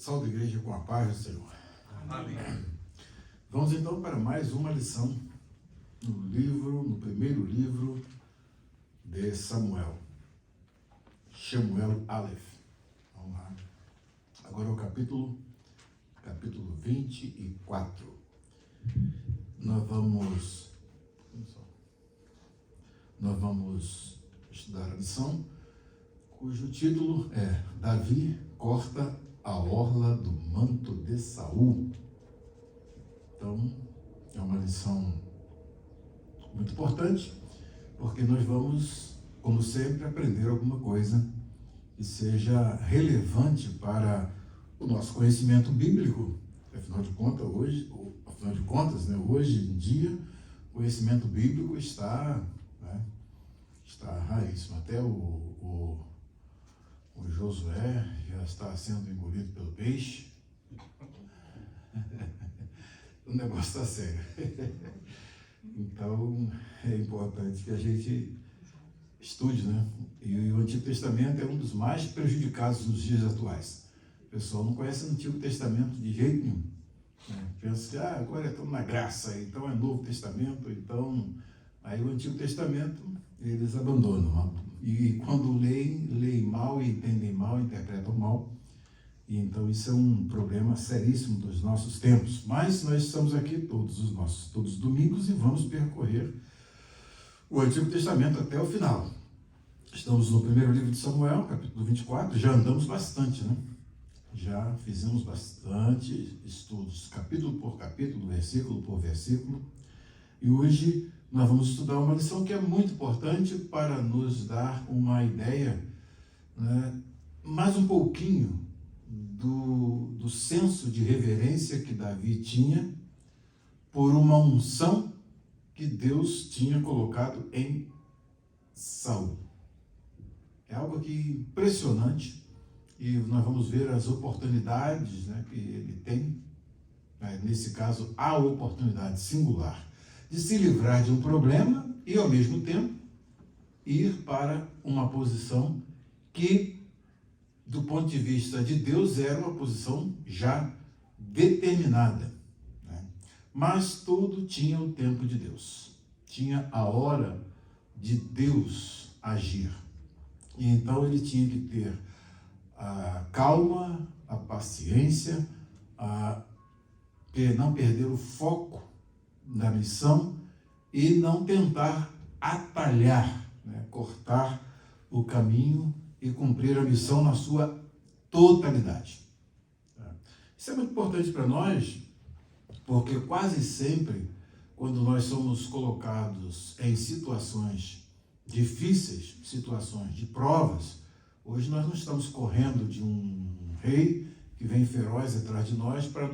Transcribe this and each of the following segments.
Salve, igreja, com a paz do Senhor. Amém. Vamos então para mais uma lição no primeiro livro de Samuel. Shemuel Aleph. Vamos lá. Agora é o capítulo 24. Nós vamos estudar a lição, cujo título é Davi corta a orla do manto de Saul. Então, é uma lição muito importante, porque nós vamos, como sempre, aprender alguma coisa que seja relevante para o nosso conhecimento bíblico. Afinal de contas, hoje em dia, o conhecimento bíblico está raríssimo. Até o Josué já está sendo engolido pelo peixe. O negócio está sério. Então, é importante que a gente estude, né? E o Antigo Testamento é um dos mais prejudicados nos dias atuais. O pessoal não conhece o Antigo Testamento de jeito nenhum, né? Pensa que agora estamos na graça, então é Novo Testamento, então... Aí o Antigo Testamento eles abandonam. E quando leem mal e entendem mal, interpretam mal. E então isso é um problema seríssimo dos nossos tempos. Mas nós estamos aqui todos os domingos e vamos percorrer o Antigo Testamento até o final. Estamos no primeiro livro de Samuel, capítulo 24. Já andamos bastante, né? Já fizemos bastante estudos, capítulo por capítulo, versículo por versículo. E hoje nós vamos estudar uma lição que é muito importante para nos dar uma ideia, né, mais um pouquinho do senso de reverência que Davi tinha por uma unção que Deus tinha colocado em Saul. É algo aqui impressionante e nós vamos ver as oportunidades, né, que ele tem, né, nesse caso, a oportunidade singular de se livrar de um problema e, ao mesmo tempo, ir para uma posição que, do ponto de vista de Deus, era uma posição já determinada, né? Mas tudo tinha o tempo de Deus, tinha a hora de Deus agir. E então ele tinha que ter a calma, a paciência, não perder o foco da missão e não tentar atalhar, né, cortar o caminho e cumprir a missão na sua totalidade. Isso é muito importante para nós, porque quase sempre, quando nós somos colocados em situações difíceis, situações de provas, hoje nós não estamos correndo de um rei que vem feroz atrás de nós para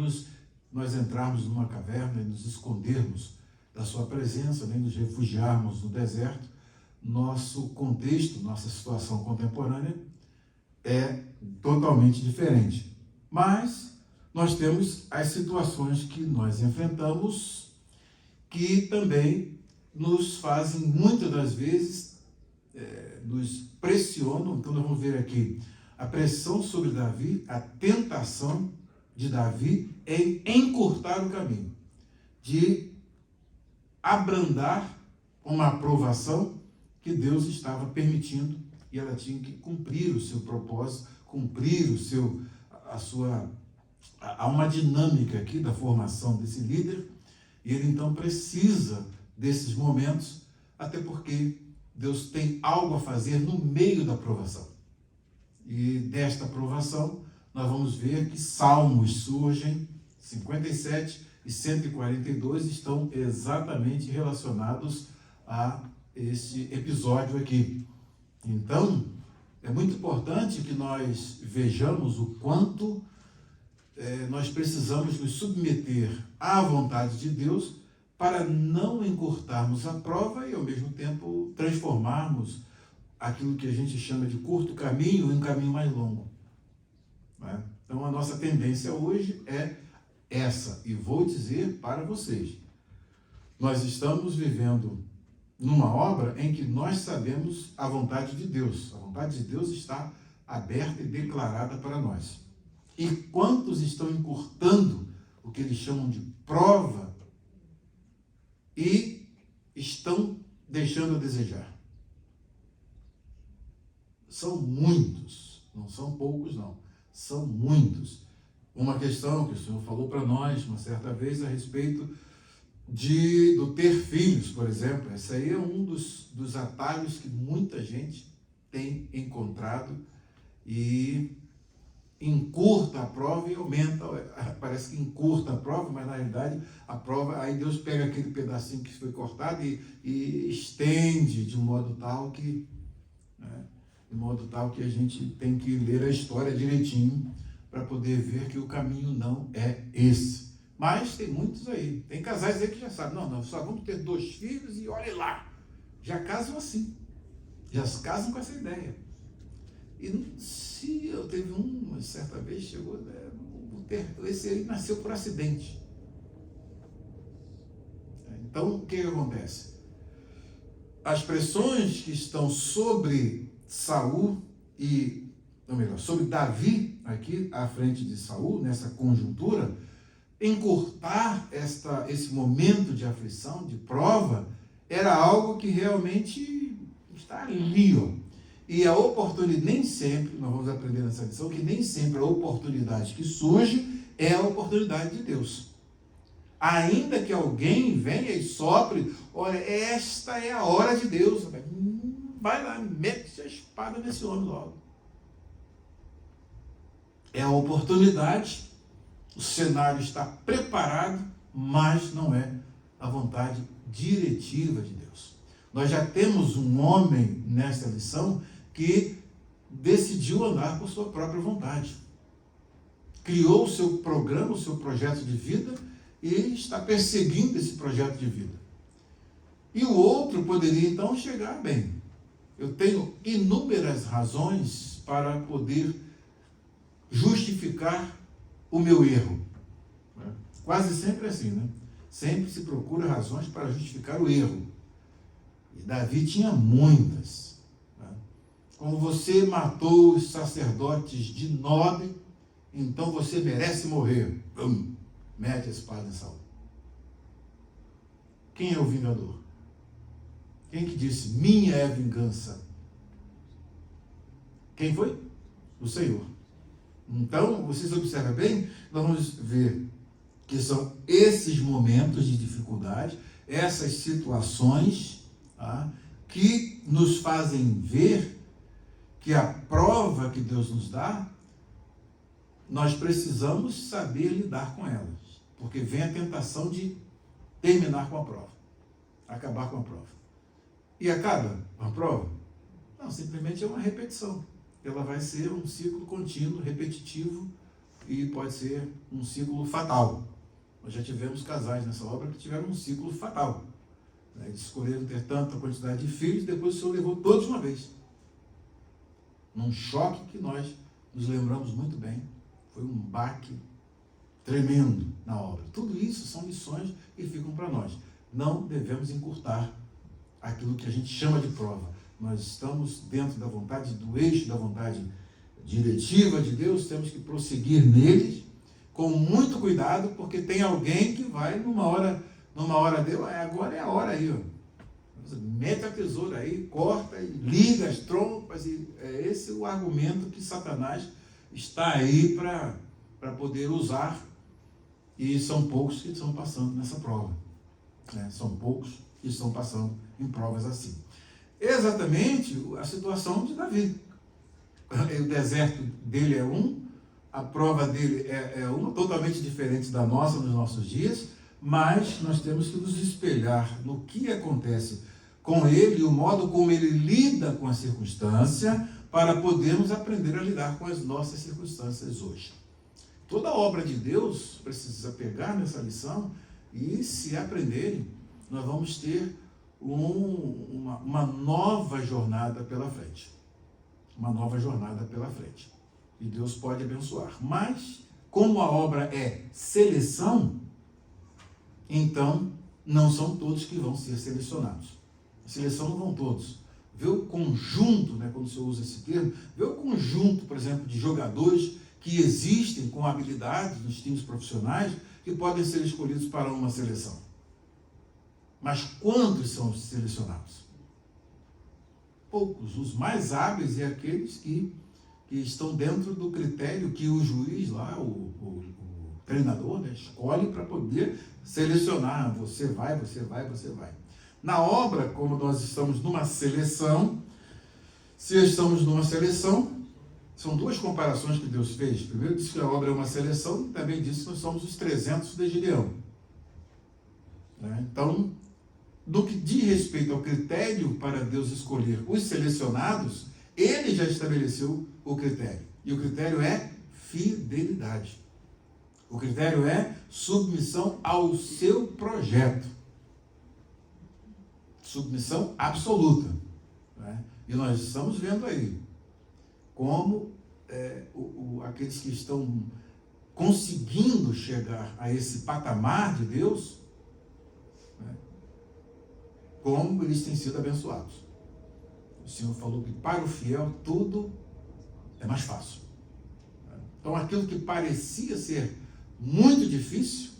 nós entrarmos numa caverna e nos escondermos da sua presença, nem nos refugiarmos no deserto. Nosso contexto, nossa situação contemporânea é totalmente diferente. Mas nós temos as situações que nós enfrentamos que também nos fazem, muitas das vezes, nos pressionam. Então nós vamos ver aqui a pressão sobre Davi, a tentação de Davi em encurtar o caminho, de abrandar uma aprovação que Deus estava permitindo e ela tinha que cumprir o seu propósito, cumprir há uma dinâmica aqui da formação desse líder e ele então precisa desses momentos, até porque Deus tem algo a fazer no meio da aprovação. E desta aprovação nós vamos ver que salmos surgem, 57 e 142 estão exatamente relacionados a esse episódio aqui. Então, é muito importante que nós vejamos o quanto nós precisamos nos submeter à vontade de Deus para não encurtarmos a prova e, ao mesmo tempo, transformarmos aquilo que a gente chama de curto caminho em um caminho mais longo. Né? Então, a nossa tendência hoje é essa, e vou dizer para vocês, nós estamos vivendo numa obra em que nós sabemos a vontade de Deus. A vontade de Deus está aberta e declarada para nós. E quantos estão encurtando o que eles chamam de prova e estão deixando a desejar? São muitos, não são poucos não, são muitos. Uma questão que o Senhor falou para nós uma certa vez a respeito do ter filhos, por exemplo. Esse aí é um dos atalhos que muita gente tem encontrado e encurta a prova e aumenta, parece que encurta a prova, mas na realidade a prova, aí Deus pega aquele pedacinho que foi cortado e estende de modo tal que, né, a gente tem que ler a história direitinho para poder ver que o caminho não é esse. Mas tem muitos aí, tem casais aí que já sabem, não, só vamos ter 2 filhos e olhe lá, já casam assim, já se casam com essa ideia. E se eu teve uma certa vez, chegou, esse aí nasceu por acidente. Então, o que acontece? As pressões que estão sobre Saul sobre Davi, aqui à frente de Saul, nessa conjuntura, encurtar esse momento de aflição, de prova, era algo que realmente está ali, ó. E a oportunidade, nem sempre, nós vamos aprender nessa lição, que nem sempre a oportunidade que surge é a oportunidade de Deus. Ainda que alguém venha e sopre, olha, esta é a hora de Deus. Vai lá, mete a espada nesse homem logo. É a oportunidade, o cenário está preparado, mas não é a vontade diretiva de Deus. Nós já temos um homem nesta lição que decidiu andar por sua própria vontade. Criou o seu programa, o seu projeto de vida e está perseguindo esse projeto de vida. E o outro poderia então chegar bem. Eu tenho inúmeras razões para poder justificar o meu erro. Quase sempre é assim, né? Sempre se procura razões para justificar o erro. E Davi tinha muitas. Como você matou os sacerdotes de Nob, então você merece morrer. Mete a espada em Saul. Quem é o vingador? Quem que disse, minha é a vingança? Quem foi? O Senhor. Então, vocês observam bem, nós vamos ver que são esses momentos de dificuldade, essas situações, que nos fazem ver que a prova que Deus nos dá, nós precisamos saber lidar com elas. Porque vem a tentação de terminar com a prova, acabar com a prova. E acaba a prova? Não, simplesmente é uma repetição. Ela vai ser um ciclo contínuo, repetitivo, e pode ser um ciclo fatal. Nós já tivemos casais nessa obra que tiveram um ciclo fatal. Eles escolheram ter tanta quantidade de filhos, depois o Senhor levou todos de uma vez. Num choque que nós nos lembramos muito bem. Foi um baque tremendo na obra. Tudo isso são lições que ficam para nós. Não devemos encurtar aquilo que a gente chama de prova. Nós estamos dentro da vontade, do eixo da vontade diretiva de Deus, temos que prosseguir neles com muito cuidado, porque tem alguém que vai numa hora dele, agora é a hora aí, ó. Mete a tesoura aí, corta e liga as trompas, e é esse o argumento que Satanás está aí para poder usar, e são poucos que estão passando nessa prova. São poucos que estão passando em provas assim. Exatamente a situação de Davi. O deserto dele é a prova dele é uma totalmente diferente da nossa nos nossos dias, mas nós temos que nos espelhar no que acontece com ele e o modo como ele lida com a circunstância para podermos aprender a lidar com as nossas circunstâncias hoje. Toda obra de Deus precisa pegar nessa lição e, se aprenderem, nós vamos ter uma nova jornada pela frente. Uma nova jornada pela frente. E Deus pode abençoar. Mas, como a obra é seleção, então não são todos que vão ser selecionados. A seleção não vão todos. Vê o conjunto, quando o senhor usa esse termo, vê o conjunto, por exemplo, de jogadores que existem com habilidades nos times profissionais que podem ser escolhidos para uma seleção. Mas quantos são selecionados? Poucos. Os mais hábeis é aqueles que estão dentro do critério que o juiz lá, o treinador, né, escolhe para poder selecionar. Você vai, você vai, você vai. Na obra, como nós estamos numa seleção, se estamos numa seleção, são duas comparações que Deus fez. Primeiro disse que a obra é uma seleção, e também disse que nós somos os 300 de Gideão. Então, no que diz respeito ao critério para Deus escolher os selecionados, Ele já estabeleceu o critério. E o critério é fidelidade. O critério é submissão ao seu projeto. Submissão absoluta. E nós estamos vendo aí como aqueles que estão conseguindo chegar a esse patamar de Deus, como eles têm sido abençoados. O Senhor falou que para o fiel tudo é mais fácil. Então aquilo que parecia ser muito difícil,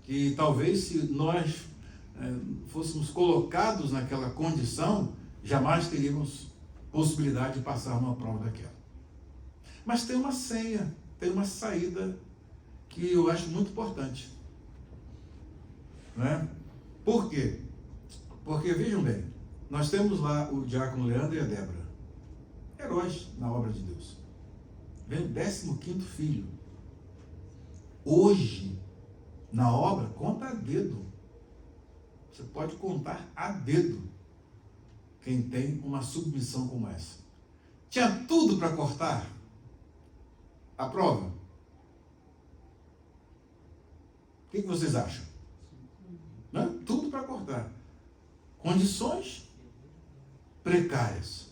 que talvez se nós fôssemos colocados naquela condição, jamais teríamos possibilidade de passar uma prova daquela. Mas tem uma senha, tem uma saída que eu acho muito importante. Por quê? Porque, vejam bem, nós temos lá o diácono Leandro e a Débora, heróis na obra de Deus. Vem o 15º filho. Hoje, na obra, conta a dedo. Você pode contar a dedo quem tem uma submissão como essa. Tinha tudo para cortar a prova. O que vocês acham? Tudo para cortar. Condições precárias.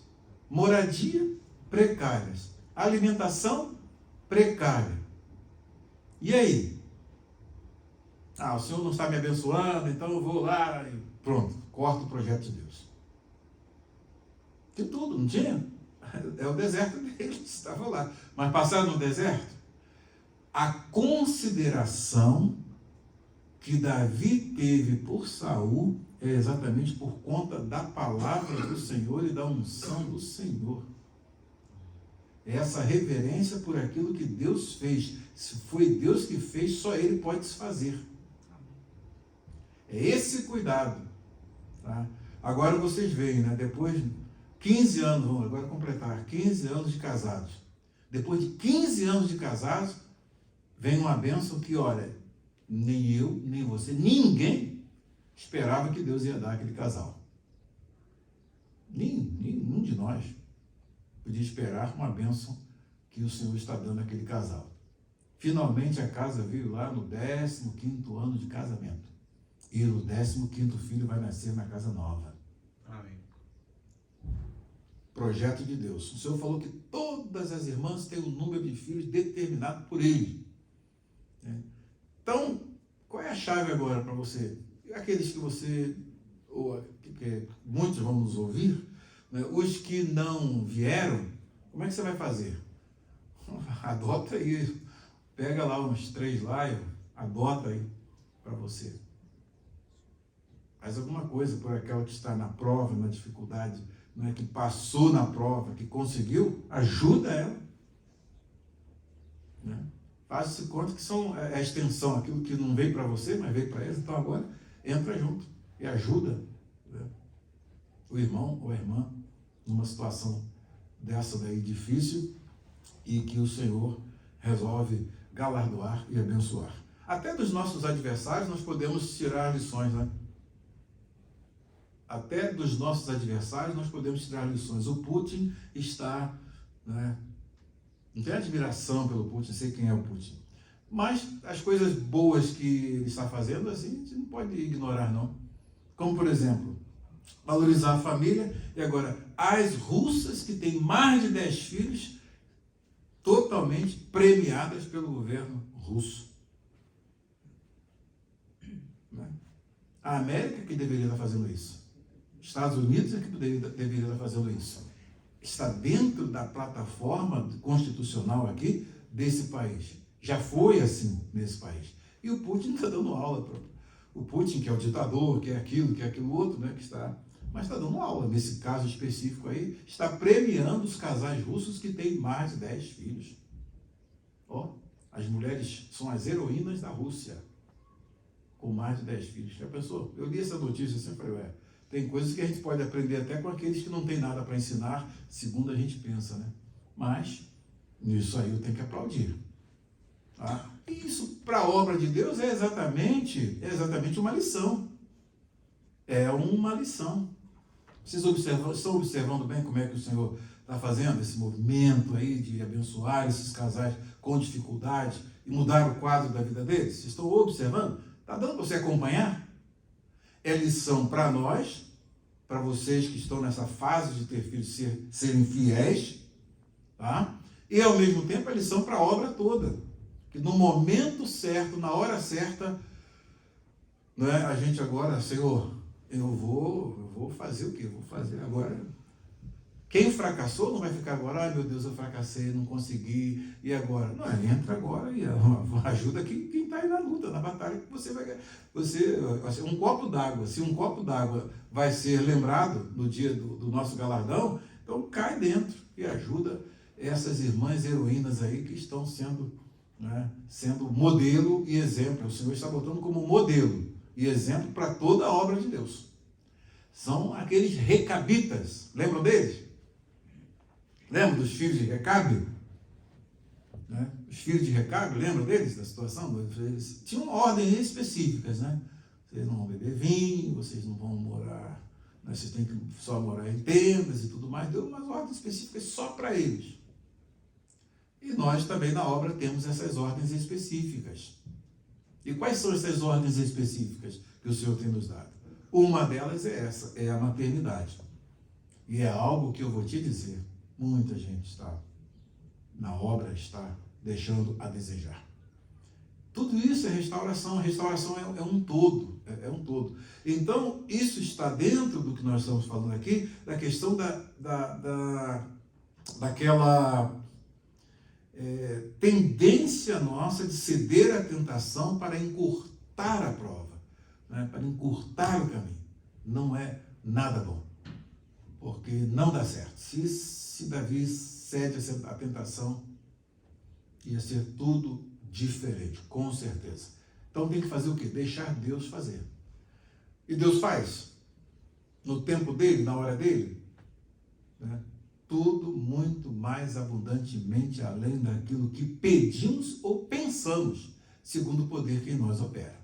Moradia precárias. Alimentação precária. E aí? O Senhor não está me abençoando, então eu vou lá e pronto, corto o projeto de Deus. Tinha tudo, não tinha? É o deserto deles, estava lá. Mas passaram no deserto, a consideração que Davi teve por Saul é exatamente por conta da palavra do Senhor e da unção do Senhor. É essa reverência por aquilo que Deus fez. Se foi Deus que fez, só Ele pode desfazer. É esse cuidado. Tá? Agora vocês veem, depois de 15 anos, vamos agora completar, 15 anos de casados. Depois de 15 anos de casados, vem uma bênção que, olha, nem eu, nem você, ninguém esperava que Deus ia dar aquele casal. Nenhum de nós podia esperar uma bênção que o Senhor está dando àquele casal. Finalmente a casa veio lá no 15º ano de casamento. E o 15º filho vai nascer na casa nova. Amém. Projeto de Deus. O Senhor falou que todas as irmãs têm um número de filhos determinado por Ele. Então, qual é a chave agora para você? Aqueles que você, ou que muitos vão nos ouvir, os que não vieram, como é que você vai fazer? Adota aí, pega lá uns 3 lá e adota aí para você. Faz alguma coisa por aquela que está na prova, na dificuldade, que passou na prova, que conseguiu, ajuda ela. Faça-se conta que são a extensão, aquilo que não veio para você, mas veio para eles, então agora entra junto e ajuda o irmão ou a irmã numa situação dessa daí difícil e que o Senhor resolve galardoar e abençoar. Até dos nossos adversários nós podemos tirar lições, Até dos nossos adversários nós podemos tirar lições. O Putin está, não tem admiração pelo Putin, sei quem é o Putin. Mas as coisas boas que ele está fazendo, assim, a gente não pode ignorar, não. Como, por exemplo, valorizar a família. E agora, as russas que têm mais de 10 filhos, totalmente premiadas pelo governo russo. A América que deveria estar fazendo isso. Estados Unidos é que deveria estar fazendo isso. está dentro da plataforma constitucional aqui desse país. Já foi assim nesse país. E o Putin está dando aula. O Putin, que é o ditador, que é aquilo outro, né, que está... Mas está dando aula. Nesse caso específico aí, está premiando os casais russos que têm mais de 10 filhos. Ó, as mulheres são as heroínas da Rússia, com mais de 10 filhos. Já pensou? Eu li essa notícia assim e falei, tem coisas que a gente pode aprender até com aqueles que não tem nada para ensinar, segundo a gente pensa, né? Mas, nisso aí eu tenho que aplaudir. Tá? E isso, para a obra de Deus, é exatamente uma lição. É uma lição. Vocês estão observando bem como é que o Senhor está fazendo esse movimento aí de abençoar esses casais com dificuldade e mudar o quadro da vida deles? Vocês estão observando? Está dando para você acompanhar? É lição para nós, para vocês que estão nessa fase de ter filhos serem fiéis, tá? E ao mesmo tempo é lição para a obra toda. Que no momento certo, na hora certa, não é? A gente agora, Senhor, eu vou fazer o quê? Vou fazer agora. Quem fracassou não vai ficar agora, ai meu Deus, eu fracassei, não consegui, e agora? Não, entra agora e ajuda quem está aí na luta, na batalha, que você vai ganhar. Um copo d'água, se um copo d'água vai ser lembrado no dia do nosso galardão, então cai dentro e ajuda essas irmãs heroínas aí que estão sendo, né, sendo modelo e exemplo. O Senhor está botando como modelo e exemplo para toda a obra de Deus. São aqueles recabitas, lembram deles? Lembram dos filhos de Recabe? Né? Os filhos de Recabe, lembram deles, da situação? Eles tinham ordens específicas, né? Vocês não vão beber vinho, vocês não vão morar, né? Vocês têm que só morar em tendas e tudo mais. Deu umas ordens específicas só para eles. E nós também na obra temos essas ordens específicas. E quais são essas ordens específicas que o Senhor tem nos dado? Uma delas é essa, é a maternidade. E é algo que eu vou te dizer. Muita gente na obra está deixando a desejar. Tudo isso é restauração. A restauração é um todo. É um todo. Então, isso está dentro do que nós estamos falando aqui, da questão daquela tendência nossa de ceder à tentação para encurtar a prova, né? Para encurtar o caminho. Não é nada bom. Porque não dá certo. Se Davi cede à tentação, ia ser tudo diferente, com certeza. Então tem que fazer o quê? Deixar Deus fazer. E Deus faz. No tempo dele, na hora dele, né? Tudo muito mais abundantemente além daquilo que pedimos ou pensamos, segundo o poder que em nós opera.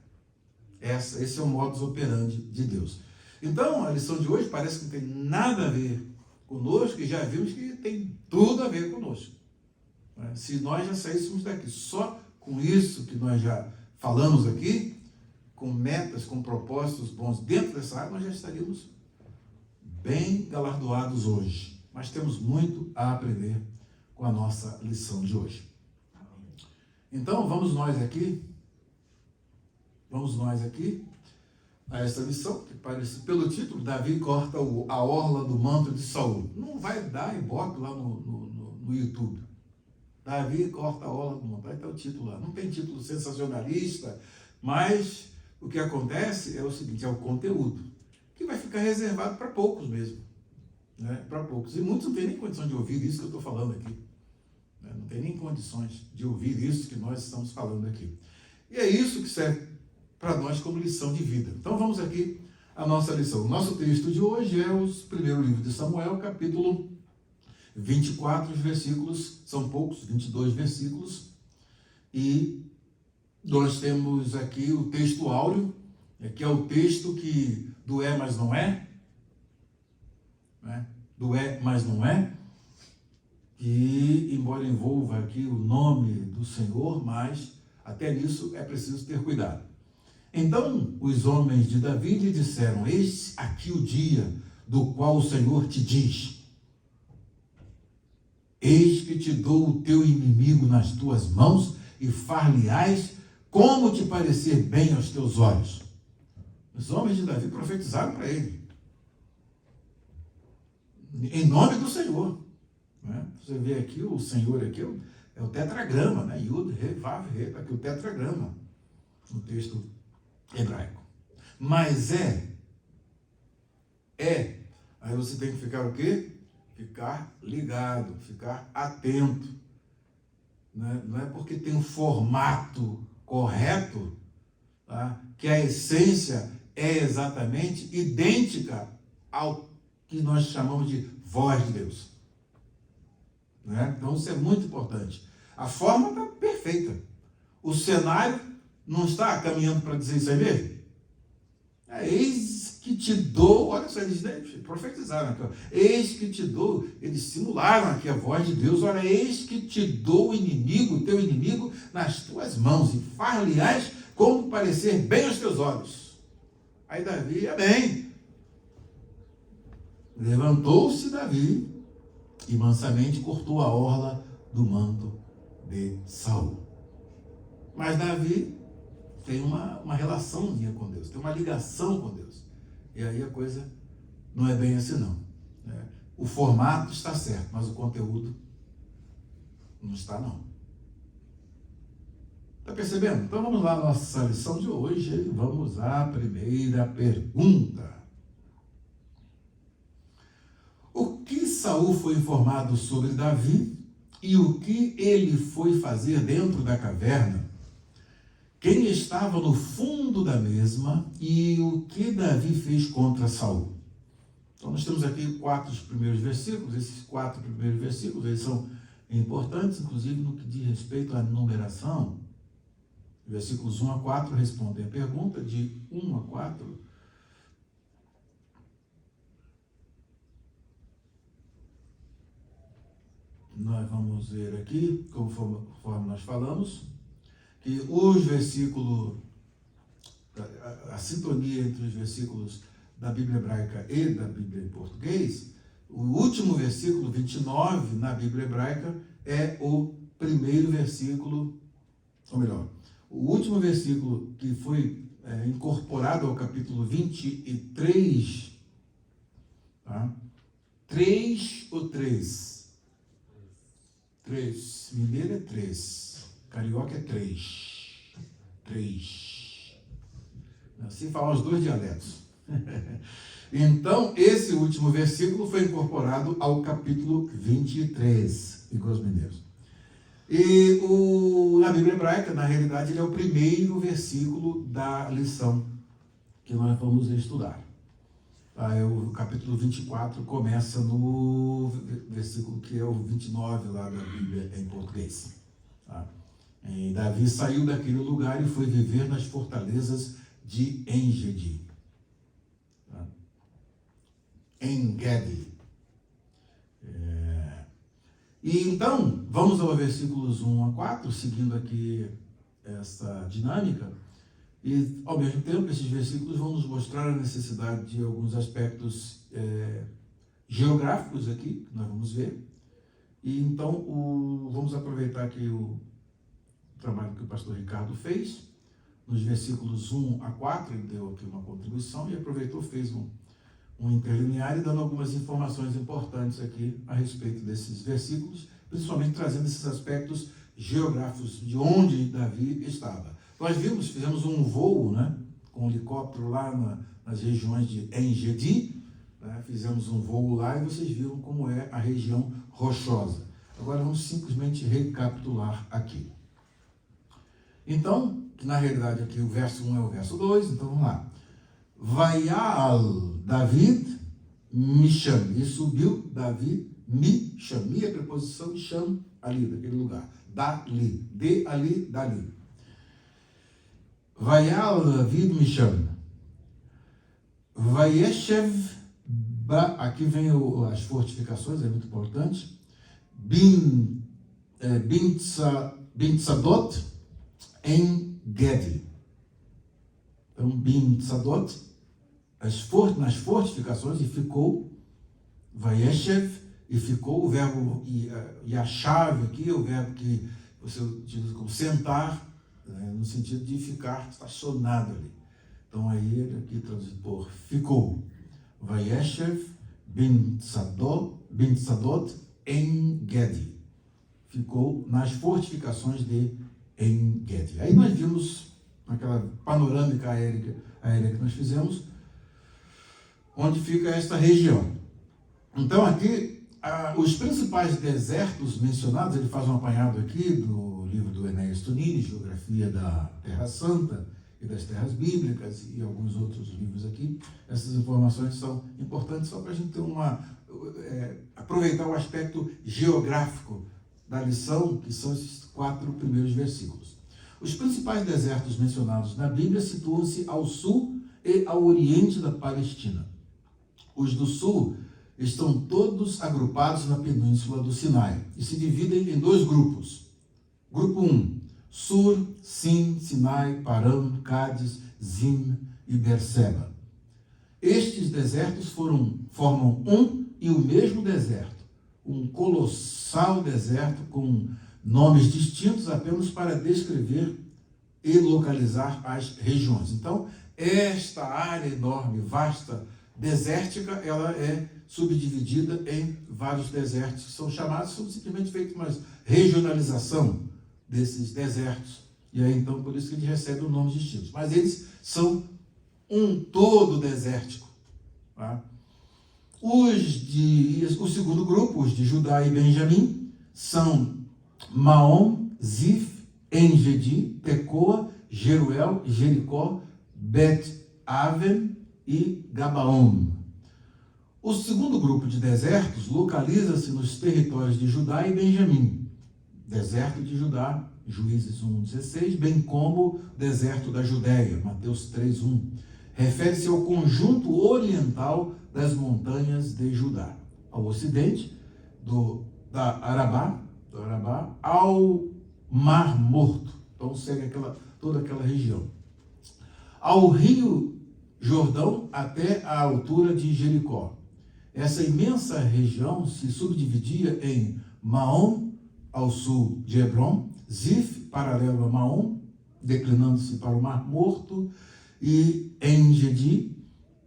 Esse é o modus operandi de Deus. Então, a lição de hoje parece que não tem nada a ver conosco, e já vimos que tem tudo a ver conosco. Se nós já saíssemos daqui só com isso que nós já falamos aqui, com metas, com propósitos bons dentro dessa área, nós já estaríamos bem galardoados hoje. Mas temos muito a aprender com a nossa lição de hoje. Então, vamos nós aqui a essa lição, que parece, pelo título, Davi corta a orla do manto de Saul. Não vai dar ibope lá no YouTube. Davi corta a orla do manto. Vai ter o título lá. Não tem título sensacionalista, mas o que acontece é o seguinte, é o conteúdo, que vai ficar reservado para poucos mesmo. Né? Para poucos. E muitos não têm nem condição de ouvir isso que eu estou falando aqui. Né? Não tem nem condições de ouvir isso que nós estamos falando aqui. E é isso que serve para nós como lição de vida. Então vamos aqui à nossa lição. O nosso texto de hoje é o primeiro livro de Samuel, capítulo 24, os versículos, são poucos, 22 versículos, e nós temos aqui o texto áureo, que é o texto do é, mas não é, né? Do é, mas não é, e embora envolva aqui o nome do Senhor, mas até nisso é preciso ter cuidado. Então os homens de Davi lhe disseram, eis aqui o dia do qual o Senhor te diz, eis que te dou o teu inimigo nas tuas mãos e far-lhe-ás como te parecer bem aos teus olhos. Os homens de Davi profetizaram para ele, em nome do Senhor. Né? Você vê aqui, o Senhor aqui é o tetragrama, né? Yud, Re, Vav, Re, está aqui o tetragrama no texto hebraico. Mas aí você tem que ficar o quê? Ficar ligado, ficar atento. Né? Não é porque tem um formato correto, tá? Que a essência é exatamente idêntica ao que nós chamamos de voz de Deus. Né? Então isso é muito importante. A forma está perfeita. O cenário não está caminhando para dizer isso aí mesmo? Eis que te dou, olha só, eles profetizaram aqui, ó. Eis que te dou, eles simularam aqui a voz de Deus, olha, eis que te dou o teu inimigo, nas tuas mãos, e far-lhe-ás como parecer bem aos teus olhos. Aí Davi, amém. Levantou-se Davi e mansamente cortou a orla do manto de Saul. Mas Davi tem uma relaçãozinha com Deus, tem uma ligação com Deus. E aí a coisa não é bem assim não. Né? O formato está certo, mas o conteúdo não está não. Está percebendo? Então vamos lá, nossa lição de hoje, vamos à primeira pergunta. O que Saul foi informado sobre Davi e o que ele foi fazer dentro da caverna? Quem estava no fundo da mesma e o que Davi fez contra Saul? Então nós temos aqui 4 primeiros versículos. Esses 4 primeiros versículos, eles são importantes, inclusive no que diz respeito à numeração. Versículos 1 a 4 respondem a pergunta, de 1 a 4. Nós vamos ver aqui, conforme nós falamos, que os versículos, a sintonia entre os versículos da Bíblia hebraica e da Bíblia em português, o último versículo, 29, na Bíblia hebraica, é o primeiro versículo, ou melhor, o último versículo que foi incorporado ao capítulo 23, tá? 3 ou 3? 3. Mineiro é 3. Carioca é 3. 3. Assim falam os 2 dialetos. Então, esse último versículo foi incorporado ao capítulo 23, igual os mineiros. E na Bíblia hebraica, na realidade, ele é o primeiro versículo da lição que nós vamos estudar. O capítulo 24 começa no versículo que é o 29 lá da Bíblia em português. Tá? E Davi saiu daquele lugar e foi viver nas fortalezas de Engedi. Tá? Engedi. E então, vamos aos versículos 1 a 4, seguindo aqui essa dinâmica. E, ao mesmo tempo, esses versículos vão nos mostrar a necessidade de alguns aspectos geográficos aqui, que nós vamos ver. E, então, vamos aproveitar aqui o trabalho que o pastor Ricardo fez. Nos versículos 1 a 4, ele deu aqui uma contribuição e aproveitou, fez um interlinear e dando algumas informações importantes aqui a respeito desses versículos, principalmente trazendo esses aspectos geográficos de onde Davi estava. Nós fizemos um voo, né, com um helicóptero lá nas regiões de Engedi, né, fizemos um voo lá e vocês viram como é a região rochosa. Agora vamos simplesmente recapitular aqui. Então, que na realidade aqui o verso 1 é o verso 2, então vamos lá. Vaial David Misham, e subiu Davi Misham, é a preposição Misham ali, daquele lugar, dali, de ali, dali. Vaial David Misham, Vayeshev, aqui vem as fortificações, é muito importante, Bin Tzadot em Gedi. Então, Bin Tzadot, nas fortificações, e ficou Vayeshev, e ficou o verbo, e a chave aqui é o verbo que você utiliza como sentar, né, no sentido de ficar estacionado ali. Então, aí ele aqui traduzido por ficou. Vayeshev bin Tzadot En-Gedi. Ficou nas fortificações de En-Gedi. Aí nós vimos, naquela panorâmica aérea que nós fizemos, onde fica esta região. Então aqui, os principais desertos mencionados, ele faz um apanhado aqui do livro do Enéas Tonini, Geografia da Terra Santa e das Terras Bíblicas, e alguns outros livros aqui. Essas informações são importantes só para a gente ter aproveitar o aspecto geográfico da lição, que são esses 4 primeiros versículos. Os principais desertos mencionados na Bíblia situam-se ao sul e ao oriente da Palestina. Os do sul estão todos agrupados na península do Sinai e se dividem em 2 grupos. Grupo 1, Sur, Sin, Sinai, Paran, Cádiz, Zim e Berseba. Estes desertos formam um e o mesmo deserto, um colossal deserto com nomes distintos apenas para descrever e localizar as regiões. Então, esta área enorme, vasta, desértica, ela é subdividida em vários desertos que são simplesmente feita uma regionalização desses desertos. E aí, então, por isso que eles recebem nomes distintos. Mas eles são um todo desértico. Tá? O segundo grupo, os de Judá e Benjamim, são Maom, Zif, En-Gedi, Tecoa, Jeruel, Jericó, Bet-Aven e Gabaon. O segundo grupo de desertos localiza-se nos territórios de Judá e Benjamim. Deserto de Judá, Juízes 1:16, bem como deserto da Judéia, Mateus 3:1. Refere-se ao conjunto oriental das montanhas de Judá, ao ocidente da Arabá ao Mar Morto. Então segue toda aquela região. Ao rio Jordão até a altura de Jericó. Essa imensa região se subdividia em Maom, ao sul de Hebron, Zif, paralelo a Maom, declinando-se para o Mar Morto, e En-Gedi,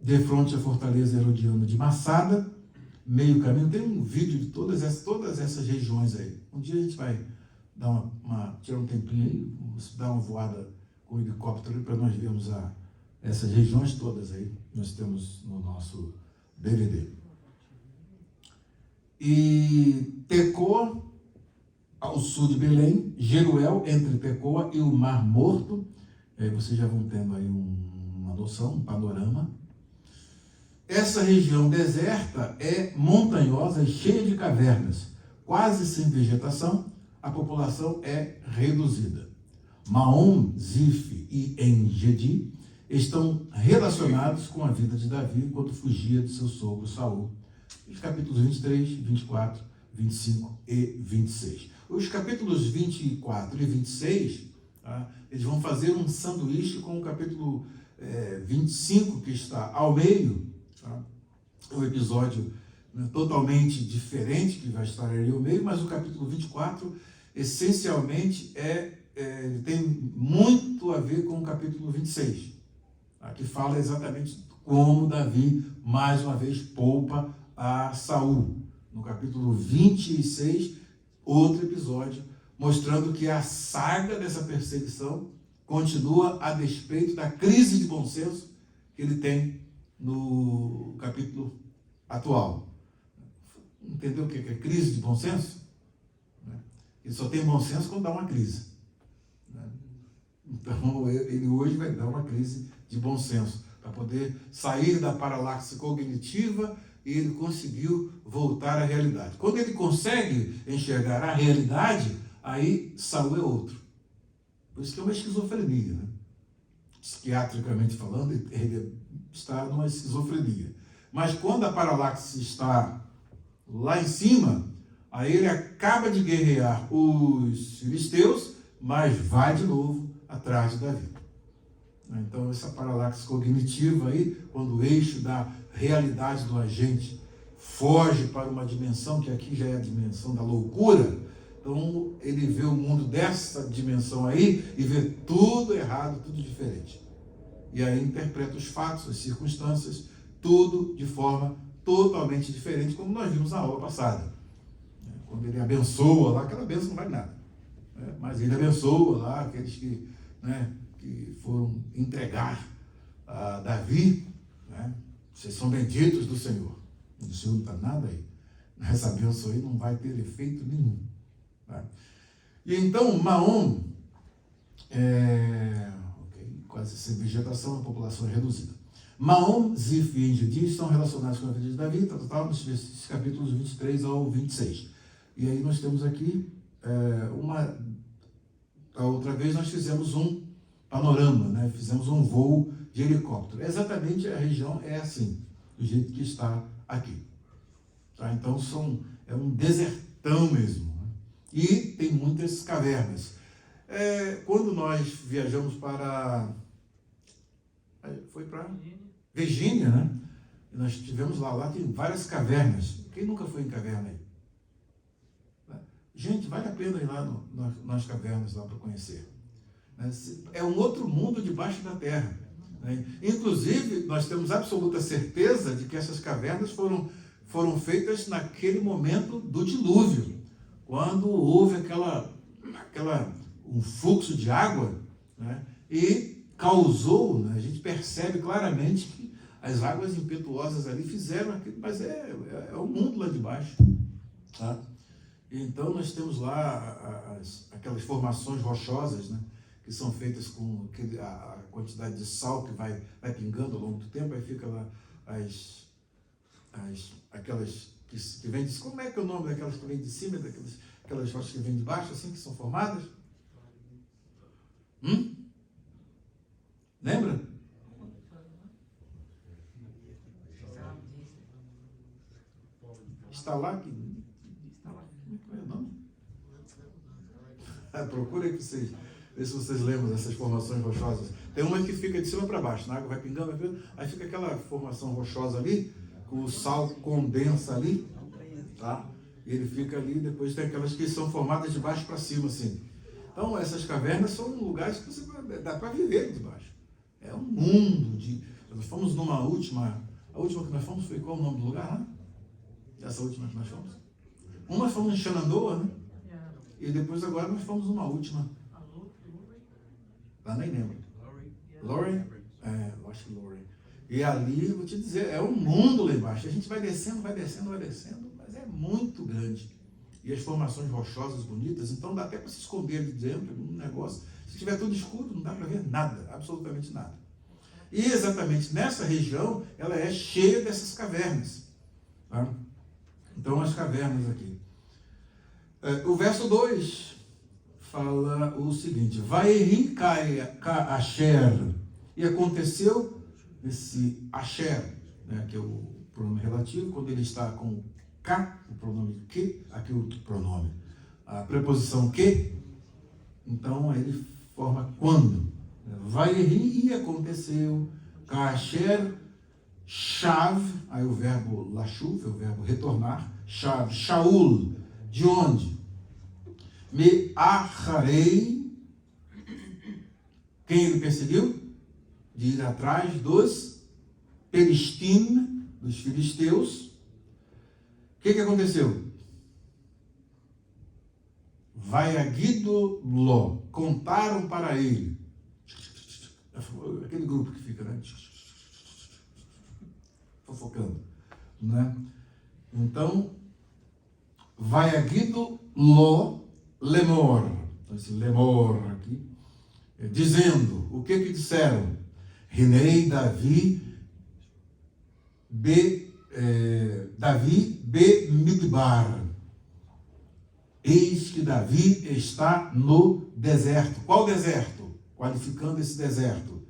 de frente à fortaleza herodiana de Massada, meio caminho. Tem um vídeo de todas essas regiões aí. Um dia a gente vai dar tirar um tempinho aí, dar uma voada com o helicóptero para nós vermos essas regiões todas aí que nós temos no nosso DVD. E Tecoa, ao sul de Belém, Jeruel, entre Tecoa e o Mar Morto. Vocês já vão tendo aí uma noção, um panorama. Essa região deserta é montanhosa e cheia de cavernas, quase sem vegetação. A população é reduzida. Maom, Zif e En-Gedi estão relacionados com a vida de Davi quando fugia de seu sogro Saul. Os capítulos 23, 24, 25 e 26. Os capítulos 24 e 26, tá, eles vão fazer um sanduíche com o capítulo 25, que está ao meio. Tá? Um episódio totalmente diferente, que vai estar ali ao meio, mas o capítulo 24, essencialmente, ele tem muito a ver com o capítulo 26, tá? Que fala exatamente como Davi, mais uma vez, poupa a Saul. No capítulo 26, outro episódio, mostrando que a saga dessa perseguição continua a despeito da crise de bom senso que ele tem no capítulo atual. Entendeu o que é crise de bom senso? Ele só tem bom senso quando dá uma crise. Então, ele hoje vai dar uma crise de bom senso, para poder sair da paralaxe cognitiva, e ele conseguiu voltar à realidade. Quando ele consegue enxergar a realidade, aí Saul é outro. Por isso que é uma esquizofrenia, né? Psiquiatricamente falando, ele está numa esquizofrenia. Mas quando a paralaxe está lá em cima, aí ele acaba de guerrear os filisteus, mas vai de novo atrás de Davi. Então, essa paralaxe cognitiva aí, quando o eixo da realidade do agente foge para uma dimensão que aqui já é a dimensão da loucura, então ele vê o mundo dessa dimensão aí e vê tudo errado, tudo diferente. E aí interpreta os fatos, as circunstâncias, tudo de forma totalmente diferente, como nós vimos na aula passada. quando ele abençoa lá, aquela bênção não vale nada. Né? Mas ele abençoa lá aqueles que, né, que foram entregar a Davi, né? Vocês são benditos do Senhor. O Senhor não está nada aí. Essa bênção aí não vai ter efeito nenhum. Tá? E então, Maom, quase sem vegetação, a população é reduzida. Maom, Zif e Engedi estão relacionados com a vida de Davi, nos capítulos 23 ao 26. E aí nós temos aqui, a outra vez nós fizemos um panorama, né? Fizemos um voo de helicóptero. Exatamente a região é assim, do jeito que está aqui. Tá? Então é um desertão mesmo. Né? E tem muitas cavernas. Quando nós viajamos foi para Virgínia, né? E nós estivemos lá tem várias cavernas. Quem nunca foi em caverna aí? Gente, vale a pena ir lá nas cavernas lá para conhecer. É um outro mundo debaixo da terra. Né? Inclusive, nós temos absoluta certeza de que essas cavernas foram feitas naquele momento do dilúvio, quando houve um fluxo de água, né? E causou, né? A gente percebe claramente que as águas impetuosas ali fizeram aquilo, mas é o mundo lá de baixo. Tá? Então nós temos lá aquelas formações rochosas, né? Que são feitas com a quantidade de sal que vai pingando ao longo do tempo, aí fica lá aquelas que vêm de cima. Como é que é o nome daquelas que vêm de cima, aquelas rochas que vêm de baixo, assim, que são formadas? Lembra? Está lá que... Como é o nome? Procura aí que vocês... Vê se vocês lembram dessas formações rochosas. Tem uma que fica de cima para baixo, a água vai pingando, aí fica aquela formação rochosa ali, o sal condensa ali, tá? E ele fica ali, depois tem aquelas que são formadas de baixo para cima, assim. Então, essas cavernas são lugares que dá para viver debaixo. É um mundo de... Nós fomos numa última... A última que nós fomos foi qual o nome do lugar lá? Essa última que nós fomos? Uma fomos em Shenandoah, né? E depois agora nós fomos numa última. Eu nem lembro. Lorry? Acho que Lorry. E ali, vou te dizer, é um mundo lá embaixo. A gente vai descendo, mas é muito grande. E as formações rochosas bonitas, então dá até para se esconder ali dentro, num negócio. Se tiver tudo escuro, não dá para ver nada, absolutamente nada. E exatamente nessa região, ela é cheia dessas cavernas. Tá? Então, as cavernas aqui. O verso 2 fala o seguinte: Vaeri ka Asher. E aconteceu esse Asher, né, que é o pronome relativo, quando ele está com K, o pronome que, aqui o pronome, a preposição que, então ele forma quando. Vaeri, e aconteceu, ka Asher, Shav, aí o verbo lashuv, é o verbo retornar, Shav, Shaul, de onde? Me acharei, quem ele perseguiu? De ir atrás dos Pelistim, dos filisteus. O que aconteceu? Vai aguido Ló, contaram para ele, aquele grupo que fica, né? Fofocando, né? Então, vai aguido Ló, Lemor, então esse Lemor aqui, dizendo, o que disseram? Rinei Davi be Midbar. Eis que Davi está no deserto. Qual deserto? Qualificando esse deserto.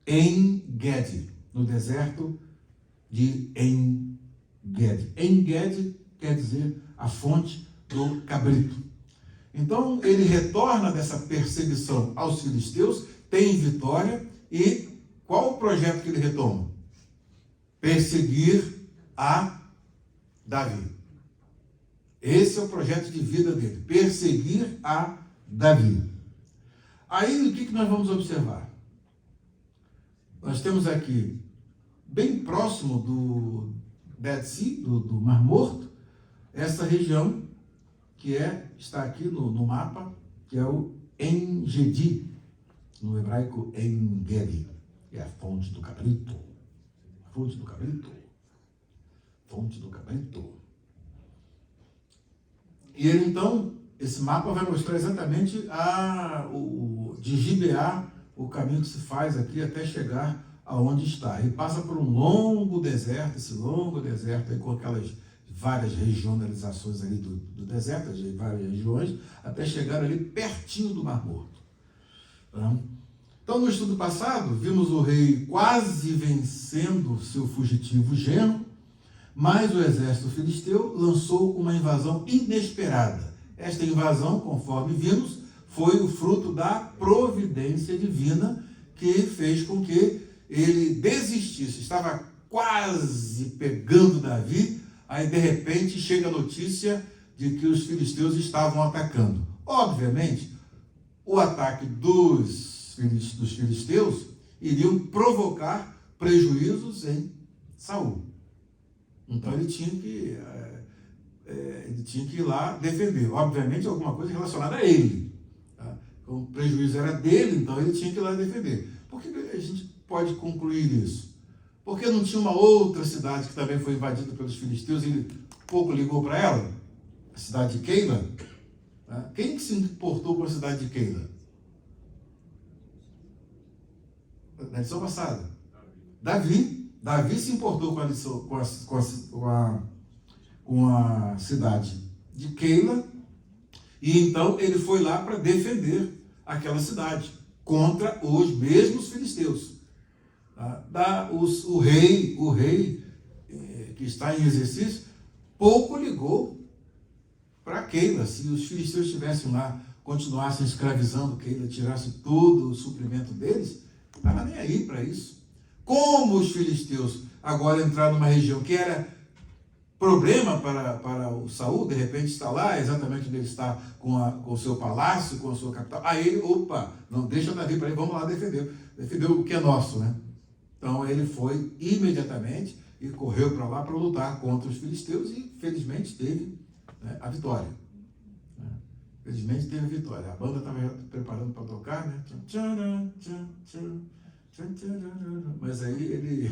En-Gedi, no deserto de En-Gedi. En-Gedi quer dizer a fonte do cabrito. Então, ele retorna dessa perseguição aos filisteus, tem vitória, e qual o projeto que ele retoma? Perseguir a Davi. Esse é o projeto de vida dele, perseguir a Davi. Aí, o que nós vamos observar? Nós temos aqui, bem próximo do Dead Sea, do Mar Morto, essa região que está aqui no mapa, que é o En-Gedi, no hebraico En-Gedi, é a fonte do cabrito. Fonte do cabrito. Fonte do cabrito. E ele, então, esse mapa vai mostrar exatamente de Gibeá, o caminho que se faz aqui até chegar aonde está. E passa por um longo deserto, esse longo deserto aí com aquelas várias regionalizações ali do deserto, de várias regiões, até chegar ali pertinho do Mar Morto. Então, no estudo passado, vimos o rei quase vencendo seu fugitivo genro, mas o exército filisteu lançou uma invasão inesperada. Esta invasão, conforme vimos, foi o fruto da providência divina que fez com que ele desistisse. Estava quase pegando Davi, aí de repente chega a notícia de que os filisteus estavam atacando. Obviamente, o ataque dos filisteus iriam provocar prejuízos em Saul. Então ele tinha que ir lá defender. Obviamente, alguma coisa relacionada a ele. Tá? O prejuízo era dele, então ele tinha que ir lá defender. Por que a gente pode concluir isso? Porque não tinha uma outra cidade que também foi invadida pelos filisteus e ele pouco ligou para ela? A cidade de Keila? Tá? Quem que se importou com a cidade de Keila? Na lição passada. Davi. Davi se importou com a cidade de Keila e então ele foi lá para defender aquela cidade contra os mesmos filisteus. O rei que está em exercício pouco ligou para Keila. Se os filisteus estivessem lá, continuassem escravizando Keila, tirassem todo o suprimento deles, não estava nem aí para isso. Como os filisteus agora entraram numa região que era problema para o Saul, de repente está lá, exatamente onde ele está com o seu palácio, com a sua capital. Aí ele, não deixa Davi para ele, vamos lá defender o que é nosso, né? Então ele foi imediatamente e correu para lá para lutar contra os filisteus e felizmente teve, né, a vitória. Felizmente teve a vitória. A banda estava preparando para tocar, né? Mas aí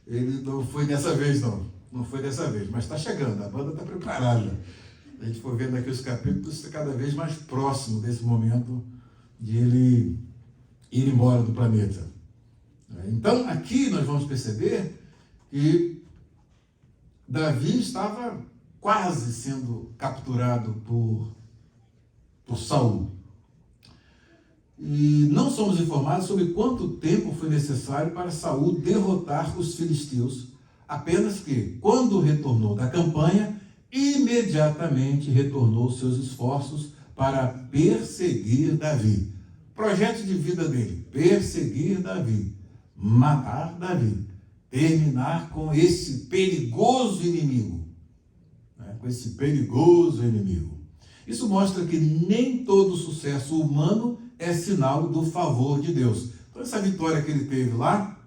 ele não foi dessa vez, não. Não foi dessa vez, mas está chegando, a banda está preparada. A gente for vendo aqui os capítulos, está cada vez mais próximo desse momento de ele ir embora do planeta. Então, aqui nós vamos perceber que Davi estava quase sendo capturado por Saul. E não somos informados sobre quanto tempo foi necessário para Saul derrotar os filisteus, apenas que, quando retornou da campanha, imediatamente retornou seus esforços para perseguir Davi. Projeto de vida dele: perseguir Davi, matar Davi, terminar com esse perigoso inimigo. Isso mostra que nem todo sucesso humano é sinal do favor de Deus. Então, essa vitória que ele teve lá,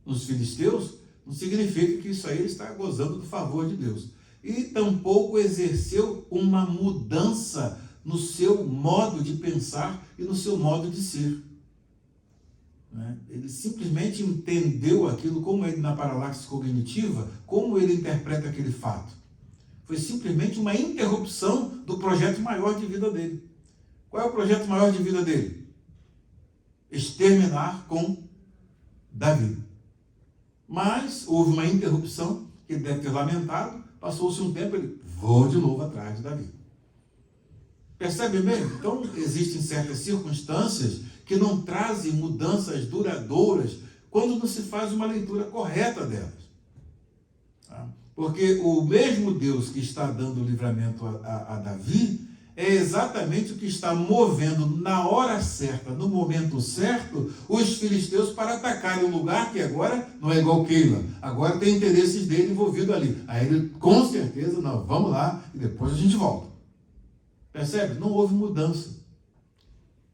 nos filisteus, não significa que isso aí ele está gozando do favor de Deus. E tampouco exerceu uma mudança no seu modo de pensar e no seu modo de ser. Ele simplesmente entendeu aquilo, como ele, na paralaxe cognitiva, como ele interpreta aquele fato. Foi simplesmente uma interrupção do projeto maior de vida dele. Qual é o projeto maior de vida dele? Exterminar com Davi. Mas houve uma interrupção, que ele deve ter lamentado, passou-se um tempo, ele voou de novo atrás de Davi. Percebe bem? Então, existem certas circunstâncias que não trazem mudanças duradouras quando não se faz uma leitura correta delas. Porque o mesmo Deus que está dando o livramento a Davi é exatamente o que está movendo na hora certa, no momento certo, os filisteus para atacarem um lugar que agora não é igual Keila. Agora tem interesses dele envolvido ali. Aí ele, com certeza, não, vamos lá e depois a gente volta. Percebe? Não houve mudança.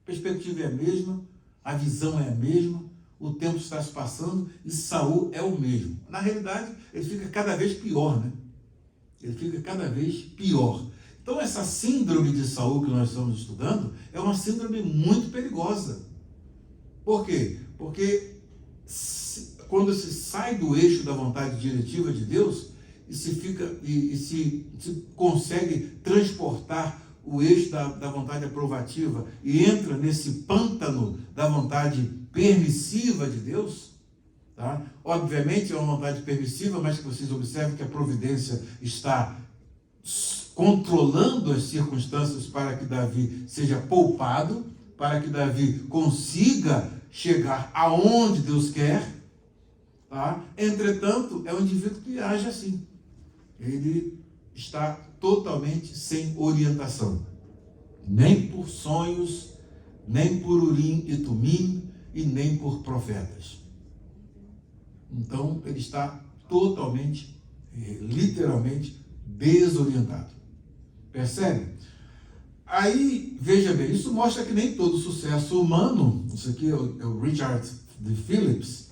A perspectiva é a mesma, a visão é a mesma, o tempo está se passando e Saul é o mesmo. Na realidade, ele fica cada vez pior, né? Ele fica cada vez pior. Então, essa síndrome de Saul que nós estamos estudando é uma síndrome muito perigosa. Por quê? Porque quando se sai do eixo da vontade diretiva de Deus e se consegue transportar o eixo da vontade aprovativa e entra nesse pântano da vontade permissiva de Deus, tá? Obviamente é uma vontade permissiva, mas que vocês observem que a providência está controlando as circunstâncias para que Davi seja poupado, para que Davi consiga chegar aonde Deus quer, tá? Entretanto, é um indivíduo que age assim. Ele está totalmente sem orientação. Nem por sonhos, nem por Urim e Tumim, e nem por profetas. Então, ele está totalmente, literalmente, desorientado. Percebe? Aí, veja bem, isso mostra que nem todo sucesso humano, isso aqui é o Richard D. Phillips,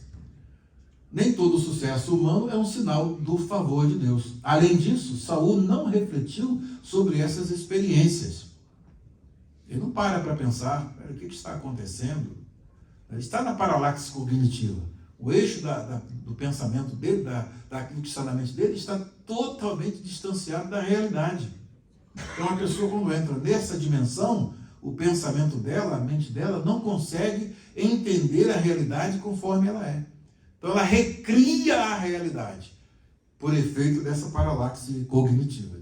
nem todo sucesso humano é um sinal do favor de Deus. Além disso, Saul não refletiu sobre essas experiências. Ele não para pensar, o que está acontecendo? Ele está na paralaxe cognitiva. O eixo do pensamento dele, daquilo que está na mente dele, está totalmente distanciado da realidade. Então, a pessoa, quando entra nessa dimensão, o pensamento dela, a mente dela, não consegue entender a realidade conforme ela é. Então, ela recria a realidade por efeito dessa paralaxe cognitiva,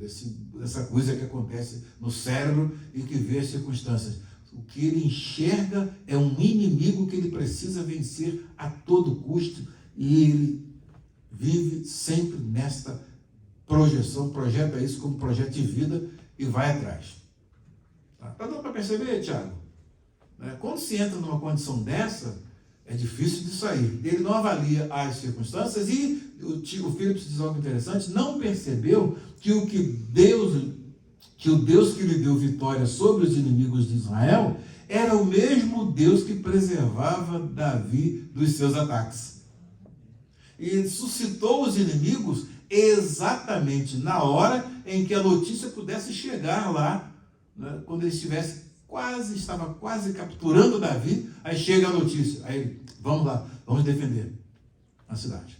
dessa coisa que acontece no cérebro e que vê as circunstâncias. O que ele enxerga é um inimigo que ele precisa vencer a todo custo e ele vive sempre nesta projeção, projeta isso como projeto de vida e vai atrás. Tá dando para perceber, Tiago? Quando se entra numa condição dessa, é difícil de sair. Ele não avalia as circunstâncias e o Phillips diz algo interessante, não percebeu que o Deus que lhe deu vitória sobre os inimigos de Israel era o mesmo Deus que preservava Davi dos seus ataques. E suscitou os inimigos exatamente na hora em que a notícia pudesse chegar lá, né, quando ele estava quase capturando Davi, aí chega a notícia, aí vamos lá, vamos defender a cidade.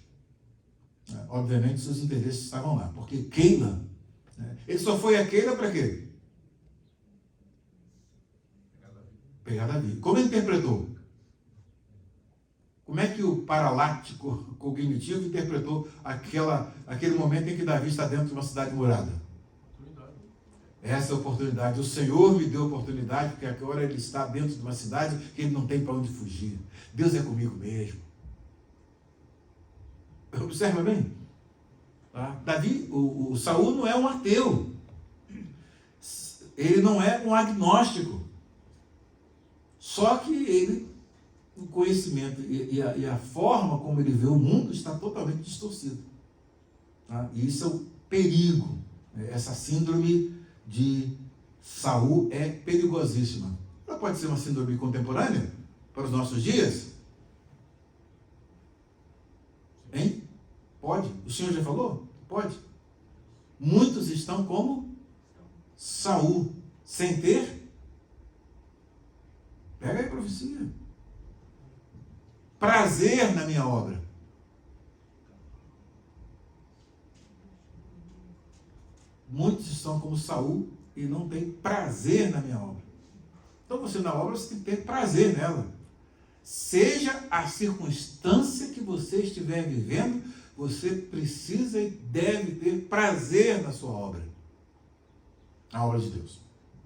Obviamente seus interesses estavam lá, porque Keila, ele só foi a Keila para quê? Pegar Davi. Como ele interpretou? Como é que o paraláctico cognitivo interpretou aquele momento em que Davi está dentro de uma cidade murada? Essa é a oportunidade. O Senhor me deu a oportunidade, porque agora ele está dentro de uma cidade que ele não tem para onde fugir. Deus é comigo mesmo. Observa bem. Tá? Davi, o Saul não é um ateu. Ele não é um agnóstico. Só que ele, o conhecimento e a forma como ele vê o mundo está totalmente distorcido. Tá? E isso é o perigo. Essa síndrome de Saul é perigosíssima. Ela pode ser uma síndrome contemporânea para os nossos dias? Hein? Pode. O Senhor já falou? Pode. Muitos estão como Saul, sem ter. Pega aí a profecia. Prazer na minha obra. Muitos estão como Saul e não têm prazer na minha obra. Então você na obra você tem que ter prazer nela. Seja a circunstância que você estiver vivendo, você precisa e deve ter prazer na sua obra. A obra de Deus.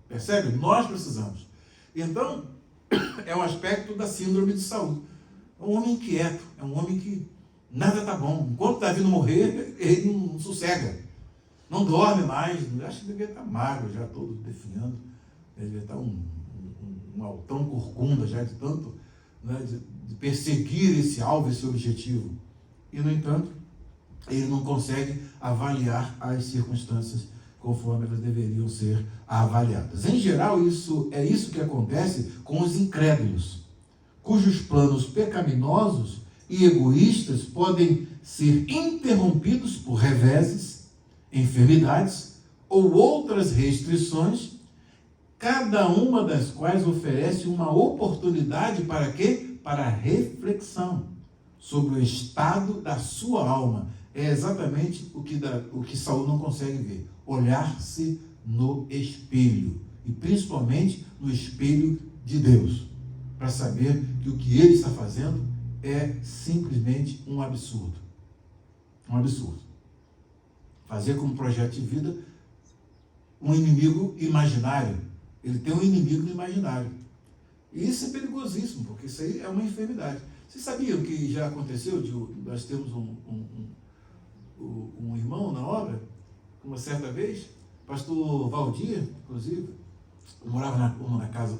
Percebe? Nós precisamos. Então, é um aspecto da síndrome de Saul. É um homem inquieto, é um homem que nada está bom. Enquanto Davi não morrer, ele não sossega. Não dorme mais, acho que devia estar magro já, todo definhando. Devia estar um altão corcunda já de tanto, né, de perseguir esse alvo, esse objetivo. E, no entanto, ele não consegue avaliar as circunstâncias conforme elas deveriam ser avaliadas. Em geral, é isso que acontece com os incrédulos, cujos planos pecaminosos e egoístas podem ser interrompidos por reveses, enfermidades ou outras restrições, cada uma das quais oferece uma oportunidade para quê? Para reflexão sobre o estado da sua alma. É exatamente o que Saul não consegue ver. Olhar-se no espelho. E principalmente no espelho de Deus. Para saber que o que ele está fazendo é simplesmente um absurdo. Um absurdo. Fazer como projeto de vida um inimigo imaginário. Ele tem um inimigo no imaginário. E isso é perigosíssimo, porque isso aí é uma enfermidade. Vocês sabiam que já aconteceu? Nós temos um irmão na obra, uma certa vez, pastor Valdir, inclusive, morava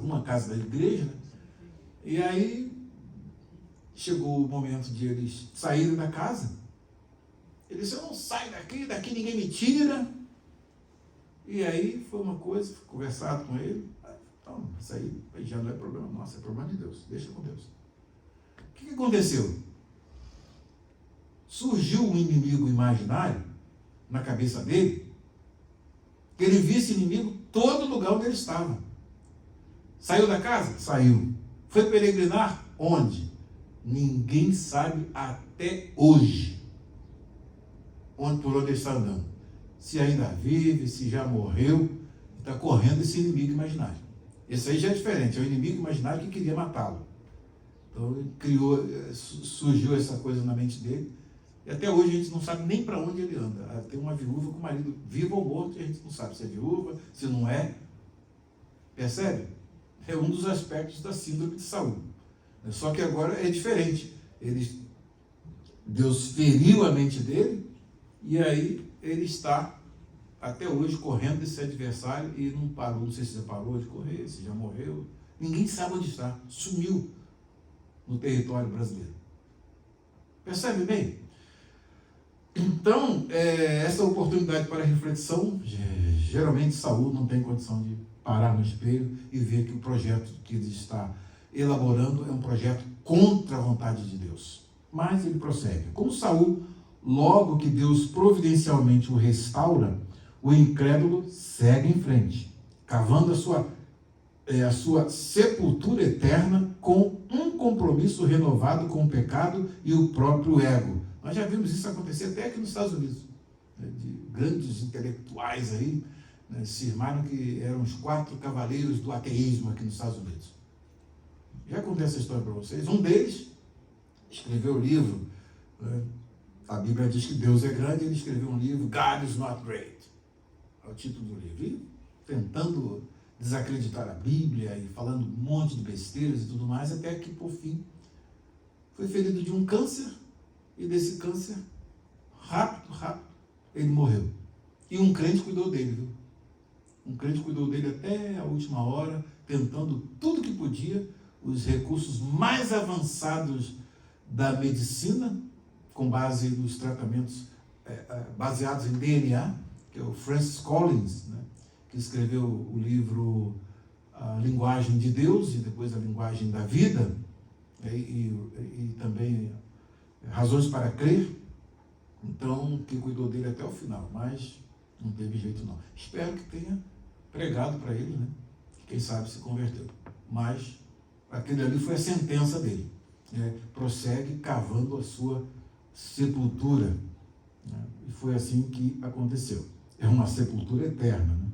uma casa da igreja, né? E aí chegou o momento de eles saírem da casa. Ele disse: eu não saio daqui ninguém me tira. E aí foi uma coisa, conversado com ele. Então, isso aí já não é problema nosso, é problema de Deus. Deixa com Deus. O que aconteceu? Surgiu um inimigo imaginário na cabeça dele, que ele via esse inimigo todo lugar onde ele estava. Saiu da casa? Saiu. Foi peregrinar? Onde? Ninguém sabe até hoje por onde ele está andando. Se ainda vive, se já morreu, está correndo esse inimigo imaginário. Esse aí já é diferente, é o inimigo imaginário que queria matá-lo. Então surgiu essa coisa na mente dele, e até hoje a gente não sabe nem para onde ele anda. Tem uma viúva com o marido vivo ou morto, e a gente não sabe se é viúva, se não é. Percebe? É um dos aspectos da síndrome de Saul. Só que agora é diferente. Deus feriu a mente dele, e aí ele está até hoje correndo desse adversário e não parou. Não sei se já parou de correr, se já morreu. Ninguém sabe onde está. Sumiu no território brasileiro. Percebe bem? Então, essa oportunidade para reflexão, geralmente Saul não tem condição de parar no espelho e ver que o projeto que ele está elaborando é um projeto contra a vontade de Deus. Mas ele prossegue. Como Saul, logo que Deus providencialmente o restaura, o incrédulo segue em frente, cavando a sua sepultura eterna com um compromisso renovado com o pecado e o próprio ego. Nós já vimos isso acontecer até aqui nos Estados Unidos, né, de grandes intelectuais aí, né, se afirmaram que eram os 4 cavaleiros do ateísmo aqui nos Estados Unidos. Já contei essa história para vocês. Um deles escreveu um livro, né, a Bíblia diz que Deus é grande, ele escreveu um livro, God is not great, é o título do livro, e tentando desacreditar a Bíblia e falando um monte de besteiras e tudo mais, até que, por fim, foi ferido de um câncer, e desse câncer, rápido, ele morreu. E um crente cuidou dele, viu? Um crente cuidou dele até a última hora, tentando tudo que podia, os recursos mais avançados da medicina, com base nos tratamentos baseados em DNA, que é o Francis Collins, né, que escreveu o livro A Linguagem de Deus e depois A Linguagem da Vida, e também Razões para Crer. Então, que cuidou dele até o final, mas não teve jeito não. Espero que tenha pregado para ele, né? Quem sabe se converteu. Mas aquele ali foi a sentença dele. Né? Prossegue cavando a sua sepultura. Né? E foi assim que aconteceu. É uma sepultura eterna, né?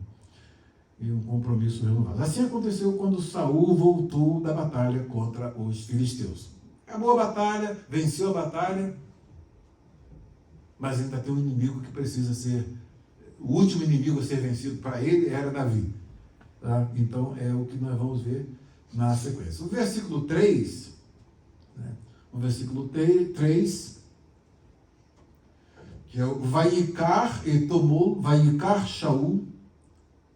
E um compromisso renovado. Assim aconteceu quando Saul voltou da batalha contra os filisteus. Acabou a batalha, venceu a batalha, mas ainda tem um inimigo que precisa ser, o último inimigo a ser vencido para ele era Davi. Tá? Então é o que nós vamos ver na sequência. O versículo 3, né? O versículo 3, que é o Vaicar, e tomou Vaicar Shaul,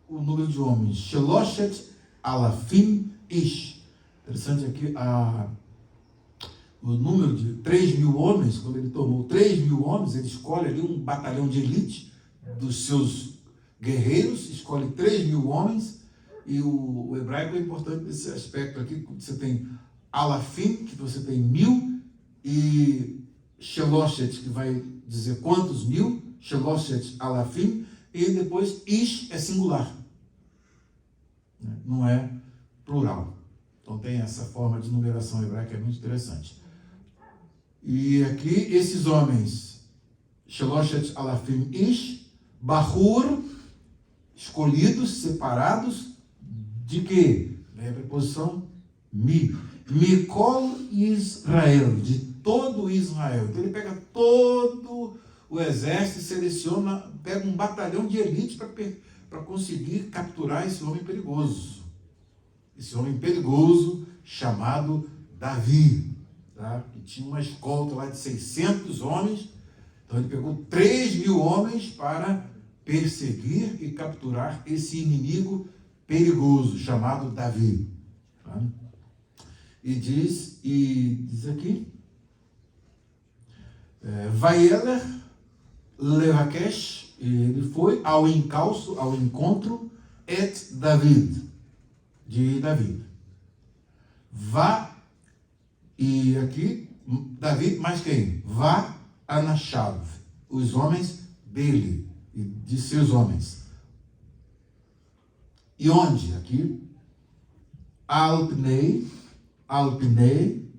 o número de homens, Sheloshet Alafim Ish. Interessante aqui o número de 3.000 homens. Quando ele tomou 3.000 homens, ele escolhe ali um batalhão de elite dos seus guerreiros, escolhe 3.000 homens, e o hebraico é importante nesse aspecto aqui. Você tem Alafim, que você tem 1.000, e Sheloshet, que vai dizer quantos mil, Sheloshet Alafim, e depois ish é singular, não é plural. Então tem essa forma de numeração hebraica que é muito interessante. E aqui esses homens, Sheloshet Alafim Ish, Bahur, escolhidos, separados, de quê? É a preposição mi. Mikol Israel, de todo Israel. Então ele pega todo o exército e seleciona, pega um batalhão de elite para conseguir capturar esse homem perigoso. Esse homem perigoso chamado Davi, tá? Que tinha uma escolta lá de 600 homens. Então ele pegou 3.000 homens para perseguir e capturar esse inimigo perigoso chamado Davi. Tá? E diz aqui, Vaieler Levakesh, ele foi ao encalço, ao encontro, et David, de David. Vá, e aqui, David, mais quem? Vá Anashav, os homens dele, e de seus homens. E onde? Aqui, Alpnei, Alpnei,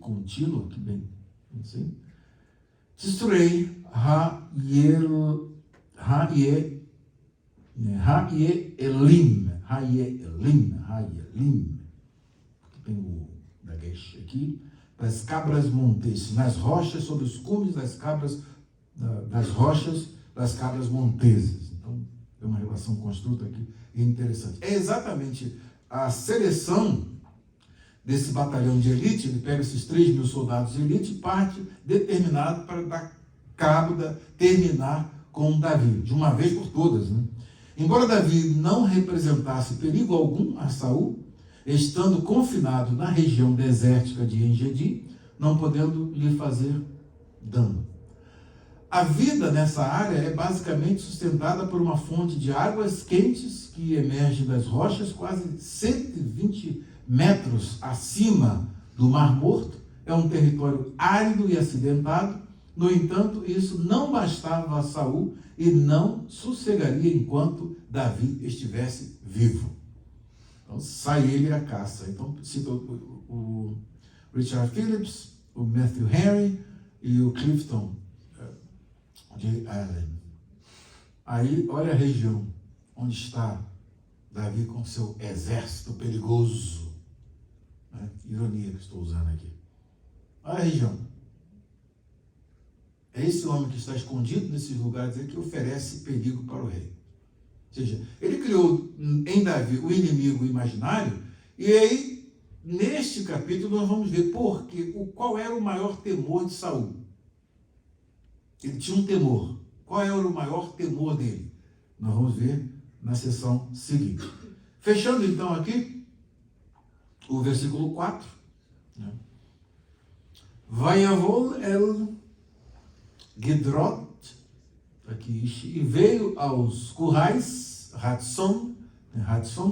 contínuo, aqui bem, assim. Destruí Hayelim, que tem o Dagesh aqui, das cabras montes, nas rochas, sobre os cumes das cabras, das rochas, das cabras montesas. Então, tem uma relação construta aqui interessante. É exatamente a seleção desse batalhão de elite. Ele pega esses 3.000 soldados de elite e parte determinado para dar cabo, terminar com Davi, de uma vez por todas, né? Embora Davi não representasse perigo algum a Saul, estando confinado na região desértica de En-Gedi, não podendo lhe fazer dano. A vida nessa área é basicamente sustentada por uma fonte de águas quentes que emerge das rochas quase 120 metros acima do Mar Morto. É um território árido e acidentado. No entanto, isso não bastava a Saul e não sossegaria enquanto Davi estivesse vivo. Então, sai ele à caça. Então, cita o Richard Phillips, o Matthew Henry e o Clifton de Allen. Aí, olha a região onde está Davi com seu exército perigoso. Né? Ironia que estou usando aqui. Olha a região. É esse homem que está escondido nesses lugares aí que oferece perigo para o rei. Ou seja, ele criou em Davi o inimigo imaginário, e aí, neste capítulo, nós vamos ver qual era o maior temor de Saul. Ele tinha um temor. Qual era o maior temor dele? Nós vamos ver na sessão seguinte. Fechando então aqui, o versículo 4. Né? Vayavol el Gedrot, aqui, e veio aos currais, Hadson,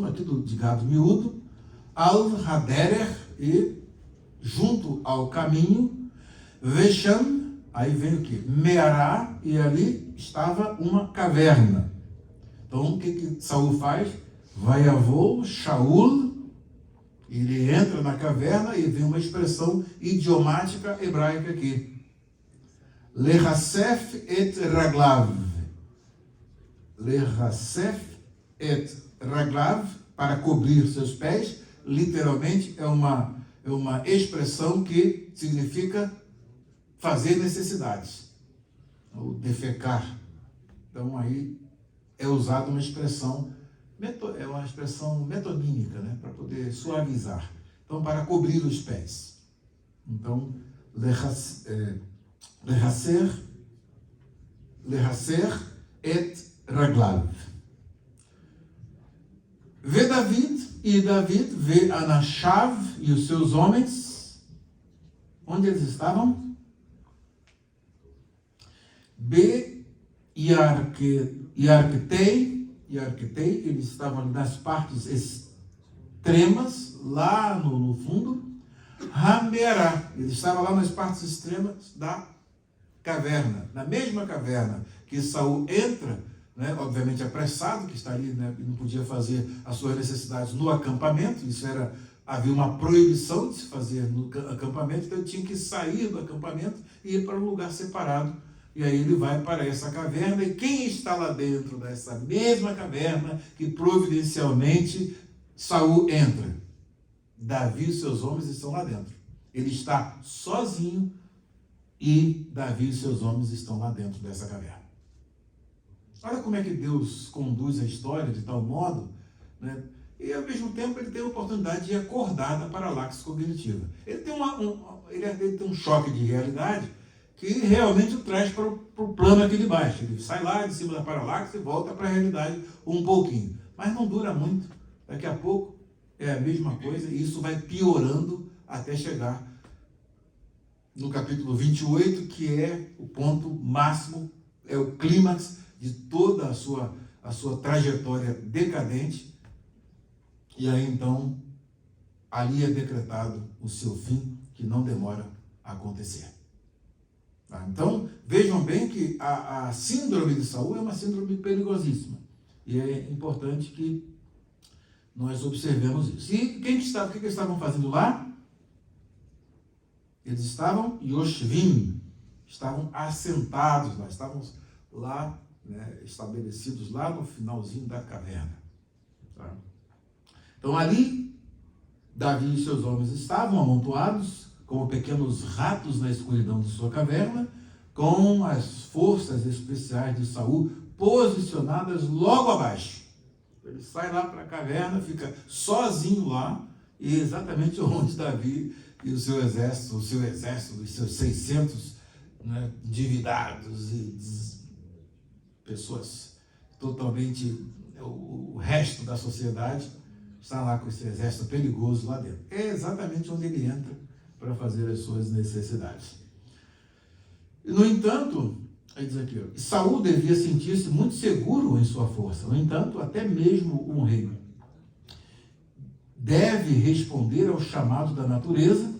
aqui de gado miúdo, Al-Haderer, e junto ao caminho, Vesham, aí vem o quê? Meará, e ali estava uma caverna. Então, o que Saul faz? Vayavol Shaul, ele entra na caverna e vem uma expressão idiomática hebraica aqui. Lehassef et raglav. Lehassef et raglav, para cobrir seus pés, literalmente é uma expressão que significa fazer necessidades, ou defecar. Então aí é usada uma expressão metonímica, né, para poder suavizar. Então, para cobrir os pés. Então, Lehasser et raglav. Vê David, e David vê Anashav e os seus homens. Onde eles estavam? Yarketei, eles estavam nas partes extremas, lá no fundo. Hamerá, ele estava lá nas partes extremas da caverna, na mesma caverna que Saul entra, né, obviamente apressado, que está ali, né, não podia fazer as suas necessidades no acampamento, havia uma proibição de se fazer no acampamento, então ele tinha que sair do acampamento e ir para um lugar separado. E aí ele vai para essa caverna, e quem está lá dentro dessa mesma caverna que providencialmente Saul entra? Davi e seus homens estão lá dentro. Ele está sozinho e Davi e seus homens estão lá dentro dessa caverna. Olha como é que Deus conduz a história de tal modo, né? E ao mesmo tempo ele tem a oportunidade de acordar da paralaxe cognitiva. Ele tem um choque de realidade que realmente o traz para o plano aqui de baixo. Ele sai lá de cima da paralaxe e volta para a realidade um pouquinho. Mas não dura muito. Daqui a pouco é a mesma coisa e isso vai piorando até chegar no capítulo 28, que é o ponto máximo, é o clímax de toda a sua trajetória decadente. E aí então, ali é decretado o seu fim, que não demora a acontecer. Tá? Então, vejam bem que a síndrome de Saul é uma síndrome perigosíssima. E é importante que nós observemos isso. E o que eles estavam fazendo lá? Eles estavam yoshvim, estavam assentados lá, estavam lá, né, estabelecidos lá no finalzinho da caverna. Tá? Então ali, Davi e seus homens estavam amontoados como pequenos ratos na escuridão de sua caverna, com as forças especiais de Saul posicionadas logo abaixo. Ele sai lá para a caverna, fica sozinho lá, e exatamente onde Davi e o seu exército, os seus 600, né, endividados e pessoas totalmente, o resto da sociedade, está lá com esse exército perigoso lá dentro. É exatamente onde ele entra para fazer as suas necessidades. E, no entanto, aí diz aqui, Saul devia sentir-se muito seguro em sua força. No entanto, até mesmo um rei deve responder ao chamado da natureza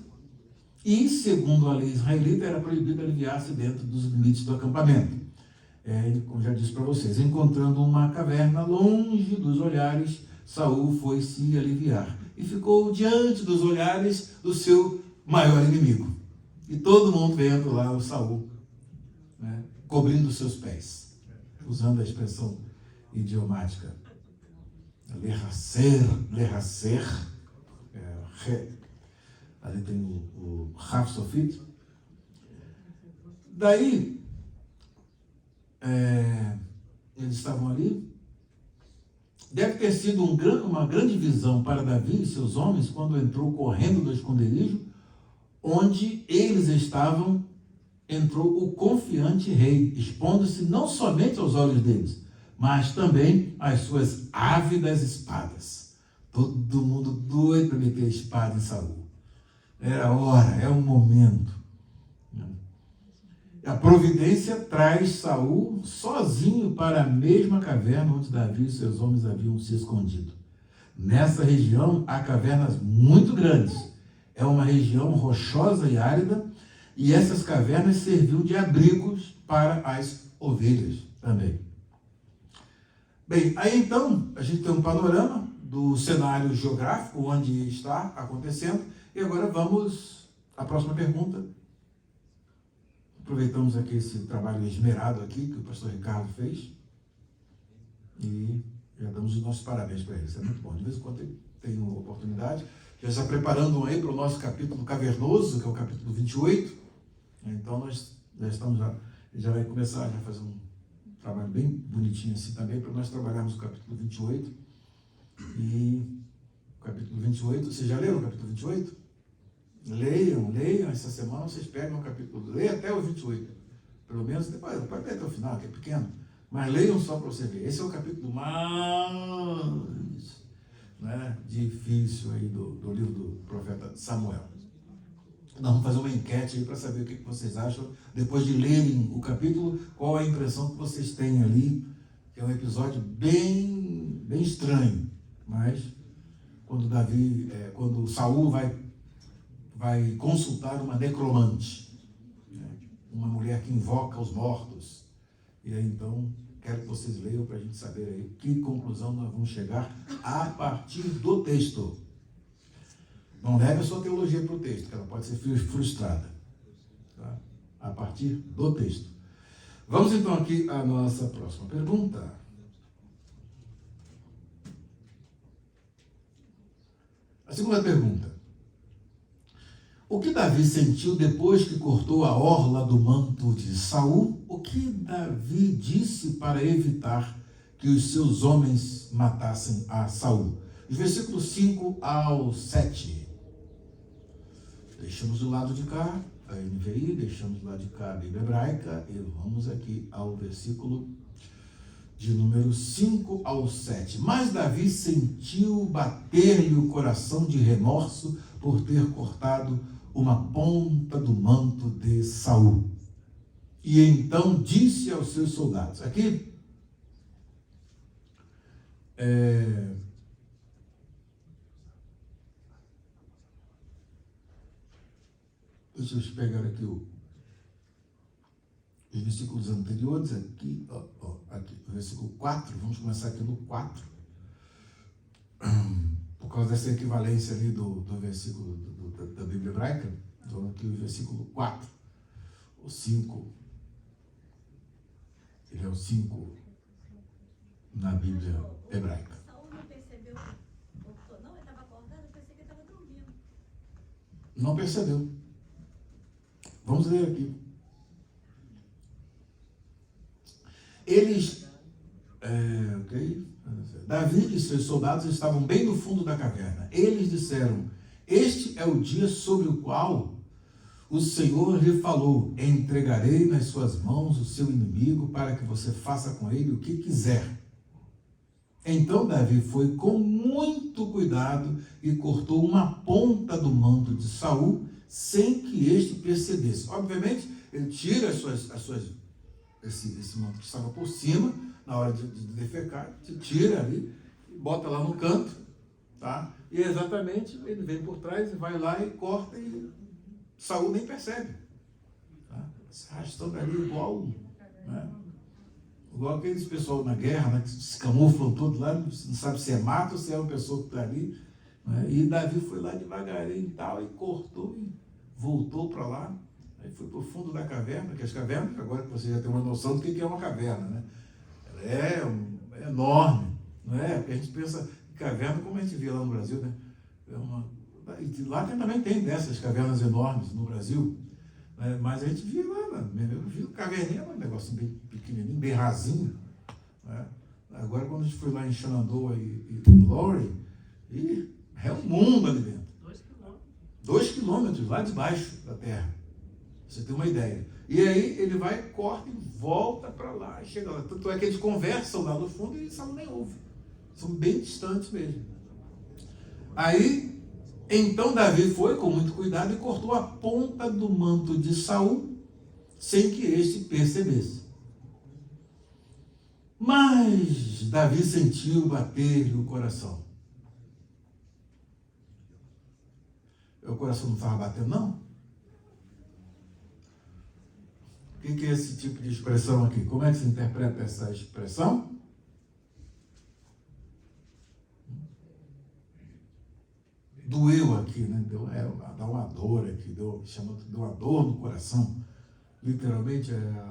e, segundo a lei israelita, era proibido aliviar-se dentro dos limites do acampamento. Como já disse para vocês, encontrando uma caverna longe dos olhares, Saul foi se aliviar e ficou diante dos olhares do seu maior inimigo. E todo mundo vendo lá o Saul, né, cobrindo os seus pés, usando a expressão idiomática. Lerracer, ali tem o Raf Sofit. Daí, eles estavam ali. Deve ter sido uma grande visão para Davi e seus homens quando entrou correndo do esconderijo, onde eles estavam, entrou o confiante rei, expondo-se não somente aos olhos deles, mas também às suas ávidas espadas. Todo mundo doido para meter a espada em Saul. Era a hora, é o momento. A providência traz Saul sozinho para a mesma caverna onde Davi e seus homens haviam se escondido. Nessa região há cavernas muito grandes. É uma região rochosa e árida, e essas cavernas serviam de abrigos para as ovelhas também. Bem, aí então a gente tem um panorama do cenário geográfico onde está acontecendo, e agora vamos à próxima pergunta. Aproveitamos aqui esse trabalho esmerado aqui que o pastor Ricardo fez e já damos os nossos parabéns para ele. Isso é muito bom. De vez em quando ele tem uma oportunidade. Já está preparando aí para o nosso capítulo cavernoso, que é o capítulo 28. Então nós já estamos já vai começar a fazer um trabalho bem bonitinho assim também, para nós trabalharmos o capítulo 28. E o capítulo 28, vocês já leram o capítulo 28? Leiam, essa semana vocês pegam o capítulo, leiam até o 28, pelo menos, depois pode ler até o final, que é pequeno, mas leiam só para você ver. Esse é o capítulo mais, né, difícil aí do livro do profeta Samuel. Nós vamos fazer uma enquete aí para saber o que vocês acham, depois de lerem o capítulo, qual a impressão que vocês têm ali, que é um episódio bem estranho, mas quando Saul vai consultar uma necromante, né? Uma mulher mulher que invoca os mortos. E aí, então, quero que vocês leiam para a gente saber aí que conclusão nós vamos chegar a partir do texto. Não leve a sua teologia para o texto, que ela pode ser frustrada. Tá? A partir do texto. Vamos então aqui à nossa próxima pergunta. A segunda pergunta. O que Davi sentiu depois que cortou a orla do manto de Saul? O que Davi disse para evitar que os seus homens matassem a Saul? Os versículos 5 ao 7. Deixamos do lado de cá a NVI, deixamos do lado de cá a Bíblia Hebraica e vamos aqui ao versículo de número 5 ao 7. Mas Davi sentiu bater-lhe o coração de remorso por ter cortado uma ponta do manto de Saul. E então disse aos seus soldados, aqui, deixa eu pegar aqui os versículos anteriores, aqui, aqui, o versículo 4, vamos começar aqui no 4, por causa dessa equivalência ali do versículo da Bíblia Hebraica. Então aqui o versículo 4, o 5, ele é o 5 na Bíblia Hebraica. Saul não percebeu, não, ele estava acordado, eu pensei que ele estava dormindo. Não percebeu. Vamos ler aqui. Eles, Davi e seus soldados estavam bem no fundo da caverna. Eles disseram, este é o dia sobre o qual o Senhor lhe falou, entregarei nas suas mãos o seu inimigo para que você faça com ele o que quiser. Então Davi foi com muito cuidado e cortou uma ponta do manto de Saul sem que este percebesse. Obviamente, ele tira esse manto que estava por cima, na hora de defecar, se tira ali, e bota lá no canto, tá? E exatamente, ele vem por trás e vai lá e corta e Saul nem percebe. Tá? Se arrastando ali igual, né? Igual aqueles pessoal na guerra, né, que se camuflam todos lá, não sabe se é mato ou se é uma pessoa que está ali. Né? E Davi foi lá devagarinho e tal, e cortou e voltou para lá. Aí foi para o fundo da caverna, que as cavernas, agora que você já tem uma noção do que é uma caverna, né? Ela é enorme, não é? Porque a gente pensa em caverna como a gente vê lá no Brasil, né? E lá também tem dessas cavernas enormes no Brasil, né? Mas a gente via lá, eu vi caverninha, um negócio bem pequenininho, bem rasinho, né? Agora quando a gente foi lá em Shenandoah e Lowry, é um mundo ali dentro. 2 quilômetros lá de baixo da terra. Você tem uma ideia. E aí ele vai, corta e volta para lá e chega lá. Tanto é que eles conversam lá no fundo e Saul nem ouve. São bem distantes mesmo. Aí, então Davi foi com muito cuidado e cortou a ponta do manto de Saul sem que este percebesse. Mas Davi sentiu bater-lhe o coração. O coração não estava batendo, não? O que é esse tipo de expressão aqui? Como é que se interpreta essa expressão? Doeu aqui, né? Dá uma dor aqui, deu uma dor no coração. Literalmente, é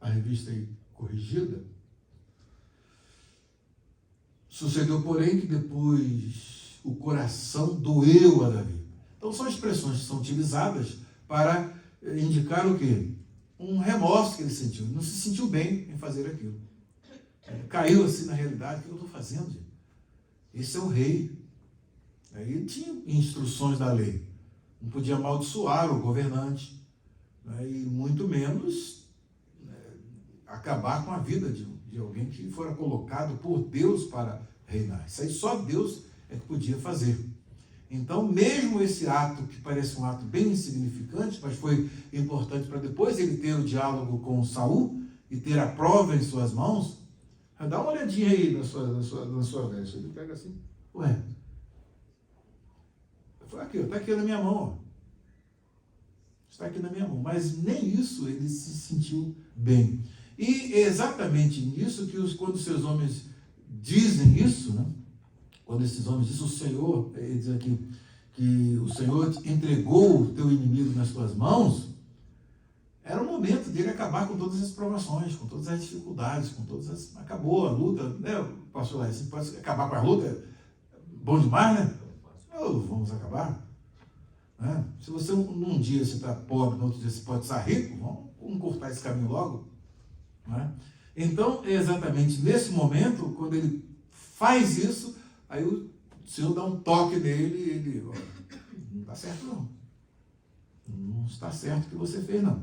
a revista aí corrigida. Sucedeu, porém, que depois o coração doeu a Davi. Então, são expressões que são utilizadas para indicar o quê? Um remorso que ele sentiu. Ele não se sentiu bem em fazer aquilo. Ele caiu assim na realidade. O que eu estou fazendo, gente? Esse é o rei. Aí tinha instruções da lei. Não podia amaldiçoar o governante, né? E muito menos acabar com a vida de alguém que fora colocado por Deus para reinar. Isso aí só Deus é que podia fazer. Então, mesmo esse ato, que parece um ato bem insignificante, mas foi importante para depois ele ter o diálogo com Saul e ter a prova em suas mãos, dá uma olhadinha aí na sua veste. Ele pega assim, ué, aqui, está aqui na minha mão. Ó. está aqui na minha mão. Mas nem isso ele se sentiu bem. E é exatamente nisso que quando os seus homens dizem isso, né? Quando esses homens dizem, o Senhor, ele diz aqui, que o Senhor entregou o teu inimigo nas tuas mãos, era o momento dele acabar com todas as provações, com todas as dificuldades, acabou a luta, né, pastor Laís, você pode acabar com a luta, bom demais, né? Vamos acabar. Né? Se você num dia você está pobre, no outro dia você pode estar rico, vamos cortar esse caminho logo. Né? Então, é exatamente nesse momento, quando ele faz isso, aí o Senhor dá um toque nele e ele, não está certo não. Não está certo o que você fez não.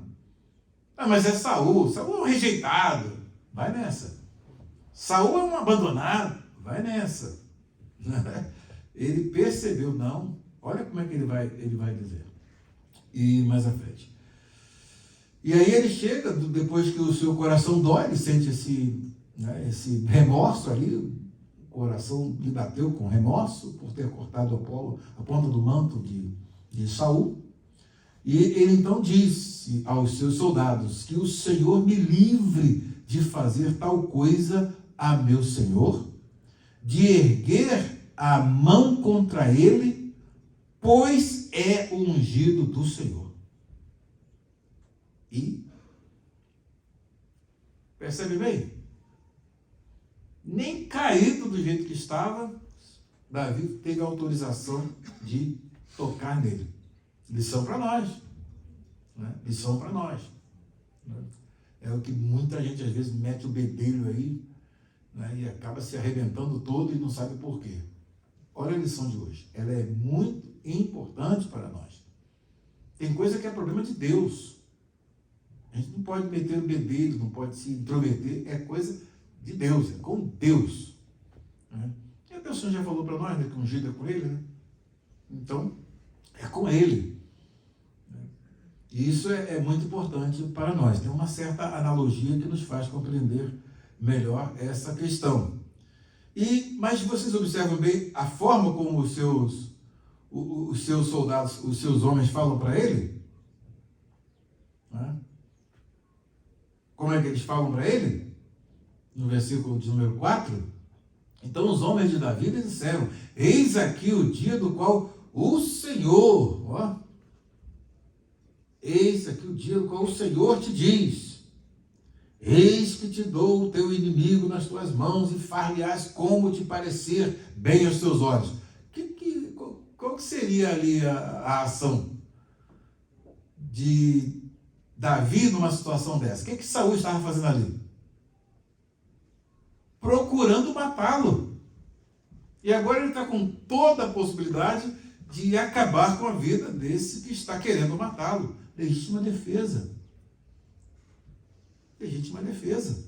Mas é Saul é um rejeitado, vai nessa. Saul é um abandonado, vai nessa. Ele percebeu, não, olha como é que ele vai dizer. E mais à frente. E aí ele chega, depois que o seu coração dói, ele sente esse remorso ali, o coração lhe bateu com remorso por ter cortado a ponta do manto de Saul. E ele então disse aos seus soldados, que o Senhor me livre de fazer tal coisa a meu senhor, de erguer a mão contra ele, pois é o ungido do Senhor. E, percebe bem? Nem caído do jeito que estava, Davi teve autorização de tocar nele. Lição para nós. Né? Lição para nós. Né? É o que muita gente às vezes mete o bedelho aí, né? E acaba se arrebentando todo e não sabe por quê. Olha a lição de hoje. Ela é muito importante para nós. Tem coisa que é problema de Deus. A gente não pode meter o bedelho, não pode se intrometer. É coisa de Deus, é com Deus. Né? E a pessoa já falou para nós, né, que ungido é com ele, né? Então, é com ele. E isso é muito importante para nós. Tem uma certa analogia que nos faz compreender melhor essa questão. Mas vocês observam bem a forma como os seus soldados, os seus homens falam para ele? Né? Como é que eles falam para ele? No versículo de número 4. Então os homens de Davi disseram, eis aqui o dia do qual o Senhor, eis aqui o dia do qual o Senhor te diz, eis que te dou o teu inimigo nas tuas mãos e far-lhe-ás como te parecer bem aos teus olhos. Qual que seria ali a ação de Davi numa situação dessa? O que Saul estava fazendo ali? Procurando matá-lo. E agora ele está com toda a possibilidade de acabar com a vida desse que está querendo matá-lo. Legítima defesa. Legítima defesa.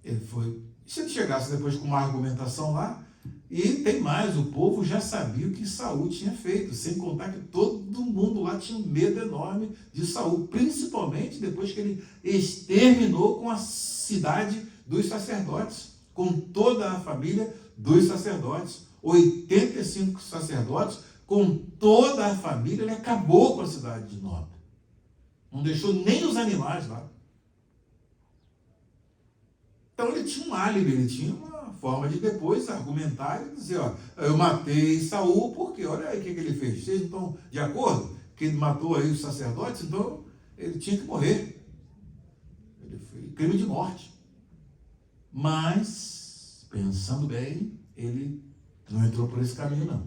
Ele foi. Se ele chegasse depois com uma argumentação lá, e tem mais, o povo já sabia o que Saul tinha feito, sem contar que todo mundo lá tinha um medo enorme de Saul, principalmente depois que ele exterminou com a cidade dos sacerdotes, com toda a família dos sacerdotes, 85 sacerdotes, com toda a família, ele acabou com a cidade de Nob. Não deixou nem os animais lá. Então ele tinha um álibi, ele tinha uma forma de depois argumentar e dizer, eu matei Saul porque, olha aí o que ele fez. Vocês não estão de acordo? Que ele matou aí os sacerdotes, então ele tinha que morrer. Ele foi crime de morte. Mas, pensando bem, ele não entrou por esse caminho, não.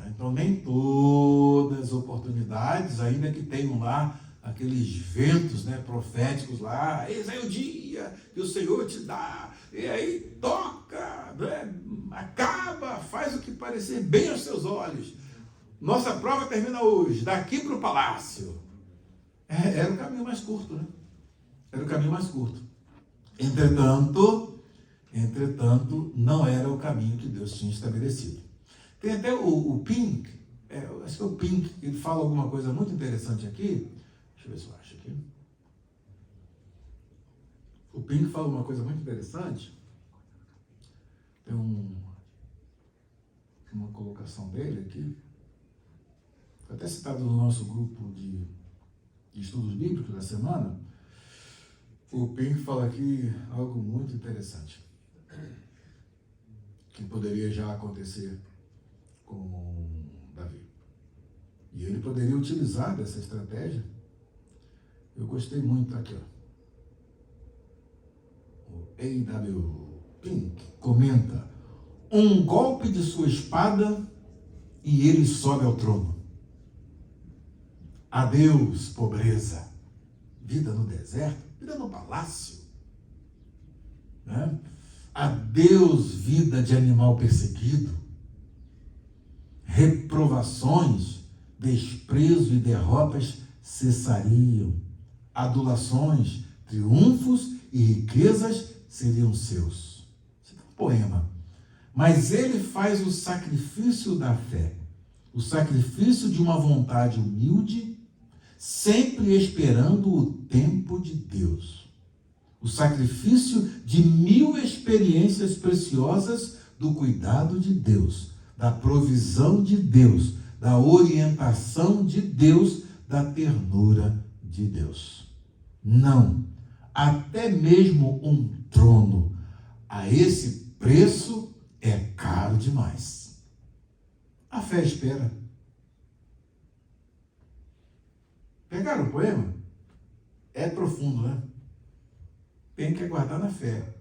Então, nem todas as oportunidades, ainda que tenham lá aqueles ventos, né, proféticos lá, eis aí o dia que o Senhor te dá, e aí toca, né, acaba, faz o que parecer bem aos seus olhos. Nossa prova termina hoje, daqui para o palácio. Era o caminho mais curto, né? Era o caminho mais curto. Entretanto, não era o caminho que Deus tinha estabelecido. Tem até o Pink, acho que é o Pink, ele fala alguma coisa muito interessante aqui. Deixa eu ver se eu acho aqui. O Pink fala uma coisa muito interessante. Tem uma colocação dele aqui. foi até citado no nosso grupo de estudos bíblicos da semana, o Pink fala aqui algo muito interessante, que poderia já acontecer com Davi. E ele poderia utilizar dessa estratégia. Eu gostei muito aqui, ó. O A.W. Pink comenta: um golpe de sua espada e ele sobe ao trono. Adeus, pobreza. Vida no deserto, vida no palácio. Né? Adeus, vida de animal perseguido. Reprovações, desprezo e derrotas cessariam. Adulações, triunfos e riquezas seriam seus. Isso é um poema. Mas ele faz o sacrifício da fé, o sacrifício de uma vontade humilde, sempre esperando o tempo de Deus. O sacrifício de 1000 experiências preciosas do cuidado de Deus, da provisão de Deus, da orientação de Deus, da ternura de Deus. Não, até mesmo um trono a esse preço é caro demais. A fé espera. Pegaram o poema? É profundo, né? Tem que aguardar na fé.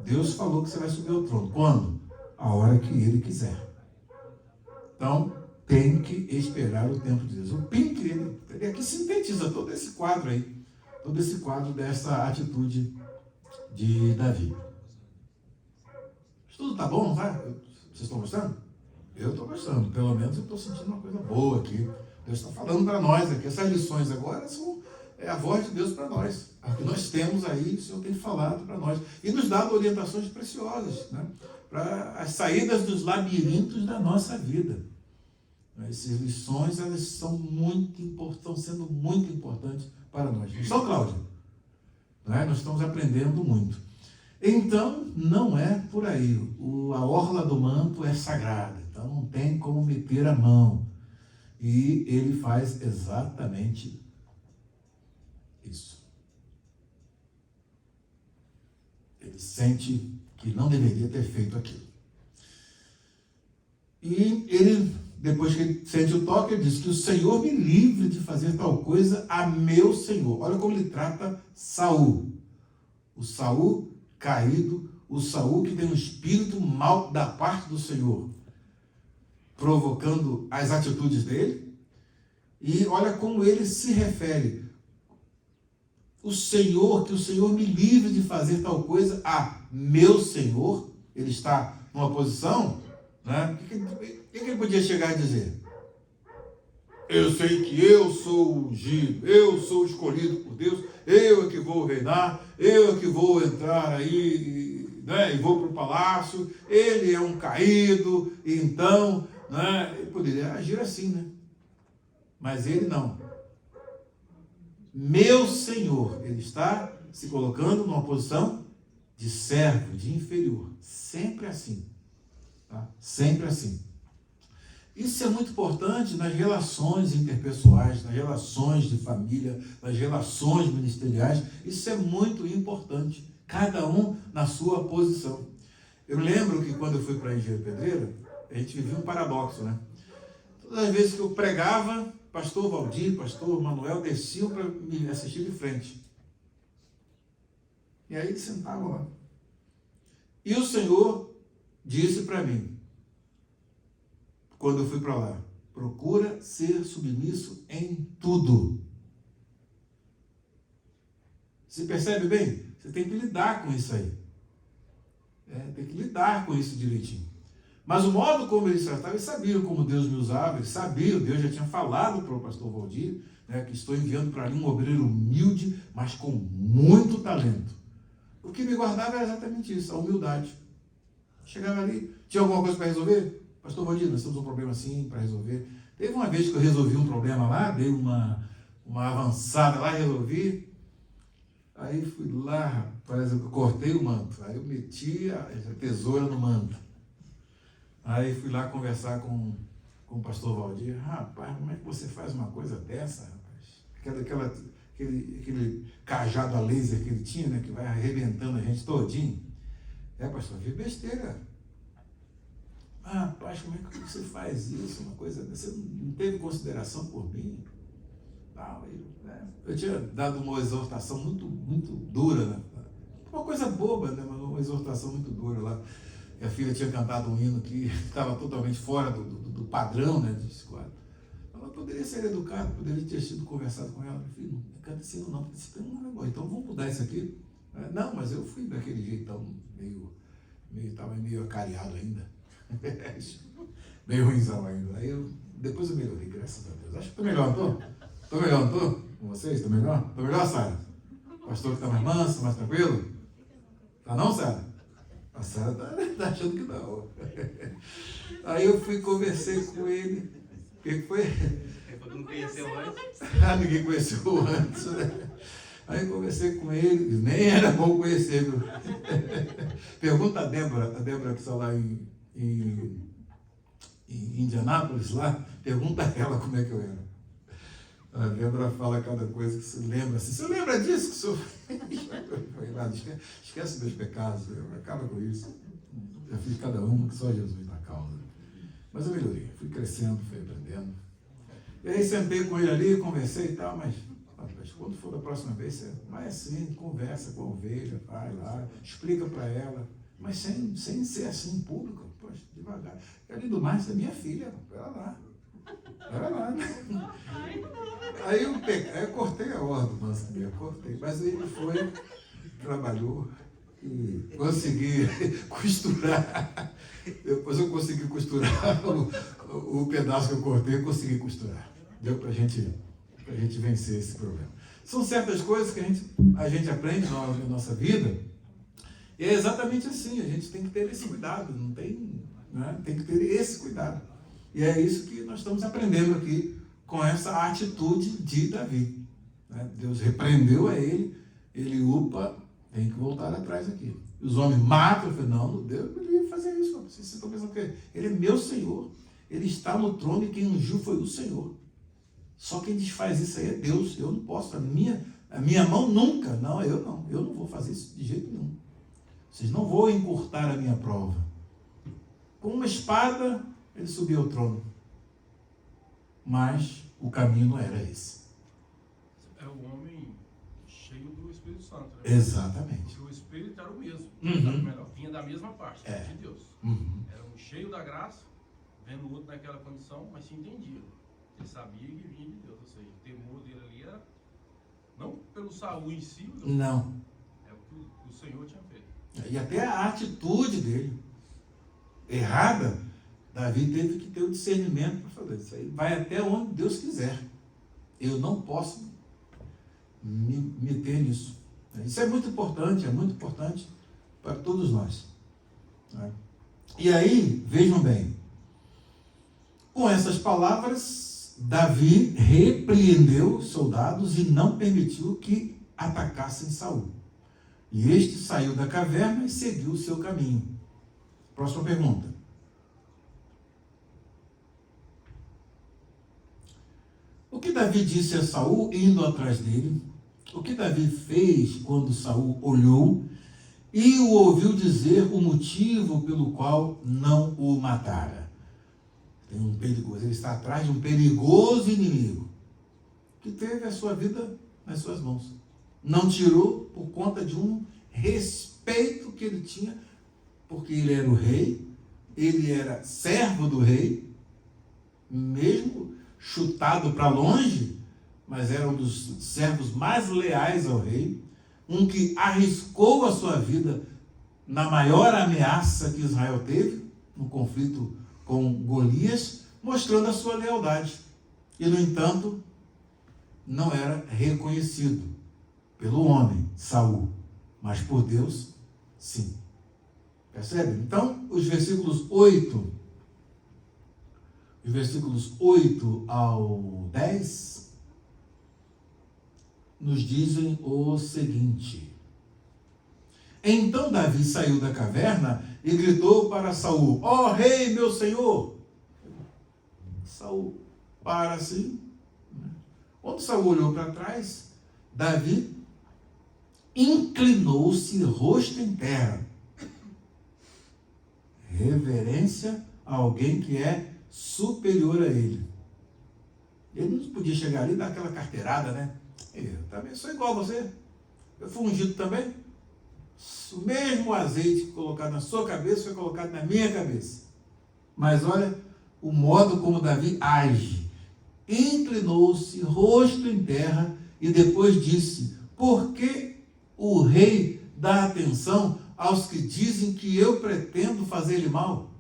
Deus falou que você vai subir ao trono. Quando? A hora que Ele quiser. Então, tem que esperar o tempo de Deus. O Pink, ele aqui sintetiza todo esse quadro aí. Todo esse quadro dessa atitude de Davi. Tudo tá bom, tá? Vocês estão gostando? Eu estou gostando. Pelo menos eu estou sentindo uma coisa boa aqui. Deus está falando para nós aqui. Essas lições agora são a voz de Deus para nós. O que nós temos aí, o Senhor tem falado para nós. E nos dado orientações preciosas, né? Para as saídas dos labirintos da nossa vida. Essas lições, elas são muito importantes, estão sendo muito importantes para nós. Então, Cláudia, né? Nós estamos aprendendo muito. Então, não é por aí. A orla do manto é sagrada, então não tem como meter a mão. E ele faz exatamente isso. Ele sente que não deveria ter feito aquilo. E ele, depois que ele sente o toque, ele diz que o Senhor me livre de fazer tal coisa a meu Senhor. Olha como ele trata Saul. O Saul caído, o Saul que tem um espírito mau da parte do Senhor, provocando as atitudes dele. E olha como ele se refere. O Senhor, que o Senhor me livre de fazer tal coisa a meu Senhor. Ele está numa posição, né? O que ele podia chegar a dizer? Eu sei que eu sou ungido, eu sou escolhido por Deus, eu é que vou reinar, eu é que vou entrar aí, né, e vou para o palácio, ele é um caído, então, né, ele poderia agir assim, né? Mas ele não. Meu Senhor, ele está se colocando numa posição de servo, de inferior, sempre assim, tá? Sempre assim. Isso é muito importante nas relações interpessoais, nas relações de família, nas relações ministeriais. Isso é muito importante. Cada um na sua posição. Eu lembro que quando eu fui para a Engenharia Pedreira, a gente vivia um paradoxo, né? Todas as vezes que eu pregava, pastor Valdir, pastor Manuel desciam para me assistir de frente. E aí eles sentavam lá. E o Senhor disse para mim, quando eu fui para lá, procura ser submisso em tudo. Você percebe bem? Você tem que lidar com isso aí. Tem que lidar com isso direitinho. Mas o modo como eles tratavam, eles sabiam como Deus me usava, eles sabiam, Deus já tinha falado para o pastor Valdir, né, que estou enviando para ali um obreiro humilde, mas com muito talento. O que me guardava era exatamente isso, a humildade. Chegava ali, tinha alguma coisa para resolver? Pastor Valdir, nós temos um problema assim para resolver. Teve uma vez que eu resolvi um problema lá, dei uma avançada lá, resolvi. Aí fui lá, rapaz, eu cortei o manto. Aí eu meti a tesoura no manto. Aí fui lá conversar com com o pastor Valdir, rapaz, como é que você faz uma coisa dessa, rapaz? Aquele cajado a laser que ele tinha, né, que vai arrebentando a gente todinho. Pastor, vi besteira. Rapaz, como é que você faz isso? Uma coisa dessa, você não teve consideração por mim? Eu tinha dado uma exortação muito dura, né? Uma coisa boba, né? Uma exortação muito dura lá. Minha filha tinha cantado um hino que estava totalmente fora do padrão, né, de escola. Ela poderia ser educada, poderia ter sido conversado com ela. Meu filho, não canta esse hino não, porque esse hino não é bom. Então vamos mudar isso aqui. Não, mas eu fui daquele jeitão, estava meio acariado ainda. Meio ruimzão ainda. Depois eu melhorei, graças a Deus. Acho que estou melhor, não estou? Estou melhor, não estou? Com vocês? Estou melhor? Estou melhor, Sara? O pastor que está mais manso, mais tranquilo? Tá não, Sara? A Sara tá achando que não. Aí eu fui conversei com ele. O que foi? Não conheceu antes? Ninguém conheceu antes, né? Aí eu conversei com ele, nem era bom conhecer, viu? Pergunta a Débora que está lá em Indianápolis, lá, pergunta a ela como é que eu era. A Débora fala cada coisa que se lembra assim. Você lembra disso que o senhor foi lá? Esquece meus pecados, acaba com isso. Já fiz cada uma que só Jesus na causa. Mas eu melhorei, fui crescendo, fui aprendendo. E aí sentei com ele ali, conversei e tal, mas quando for da próxima vez, você vai assim, conversa com a ovelha, vai lá, explica para ela, mas sem ser assim em público, poxa, devagar. E além do mais, é minha filha, pera lá. Aí eu cortei a ordem, nossa, cortei, mas ele foi, trabalhou e consegui costurar. Depois eu consegui costurar o pedaço que eu cortei, eu consegui costurar. Deu pra gente vencer esse problema. São certas coisas que a gente aprende na nossa vida, e é exatamente assim, a gente tem que ter esse cuidado, tem que ter esse cuidado. E é isso que nós estamos aprendendo aqui com essa atitude de Davi. Deus repreendeu a ele, tem que voltar atrás aqui. Os homens matam, eu falei, não, Deus não ia fazer isso. Vocês estão pensando que ele é meu Senhor, ele está no trono e quem ungiu foi o Senhor. Só quem desfaz isso aí é Deus, eu não posso, a minha mão nunca, eu não vou fazer isso de jeito nenhum. Vocês não vão encurtar a minha prova. Com uma espada, ele subiu ao trono. Mas o caminho não era esse. É o homem cheio do Espírito Santo, né? Exatamente. Porque o Espírito era o mesmo. Uhum. Vinha da mesma parte, de Deus. Uhum. Era um cheio da graça, vendo o outro naquela condição, mas se entendia. Ele sabia que vinha de Deus. Ou seja, o temor dele ali era não pelo Saul em si, não. É o que o Senhor tinha feito. E até a atitude dele, errada, Davi teve que ter o discernimento para fazer isso aí. Vai até onde Deus quiser. Eu não posso me meter nisso. Isso é muito importante para todos nós. E aí, vejam bem, com essas palavras, Davi repreendeu os soldados e não permitiu que atacassem Saul. E este saiu da caverna e seguiu o seu caminho. Próxima pergunta. O que Davi disse a Saul indo atrás dele? O que Davi fez quando Saul olhou e o ouviu dizer o motivo pelo qual não o matara? Tem um perigoso, ele está atrás de um perigoso inimigo que teve a sua vida nas suas mãos. Não tirou por conta de um respeito que ele tinha, porque ele era o rei, ele era servo do rei, mesmo chutado para longe, mas era um dos servos mais leais ao rei, um que arriscou a sua vida na maior ameaça que Israel teve, no conflito com Golias, mostrando a sua lealdade. E, no entanto, não era reconhecido pelo homem, Saul, mas por Deus, sim. Percebe? Então, os versículos 8 ao 10 nos dizem o seguinte: Então Davi saiu da caverna e gritou para Saul: Ó rei, meu senhor! Saul para assim. Quando Saul olhou para trás, Davi inclinou-se rosto em terra. Reverência a alguém que é superior a ele. Ele não podia chegar ali e dar aquela carteirada, né? Eu também sou igual a você. Eu fui ungido também. O mesmo azeite colocado na sua cabeça foi colocado na minha cabeça. Mas olha o modo como Davi age. Inclinou-se, rosto em terra, e depois disse: por que o rei dá atenção aos que dizem que eu pretendo fazer-lhe mal?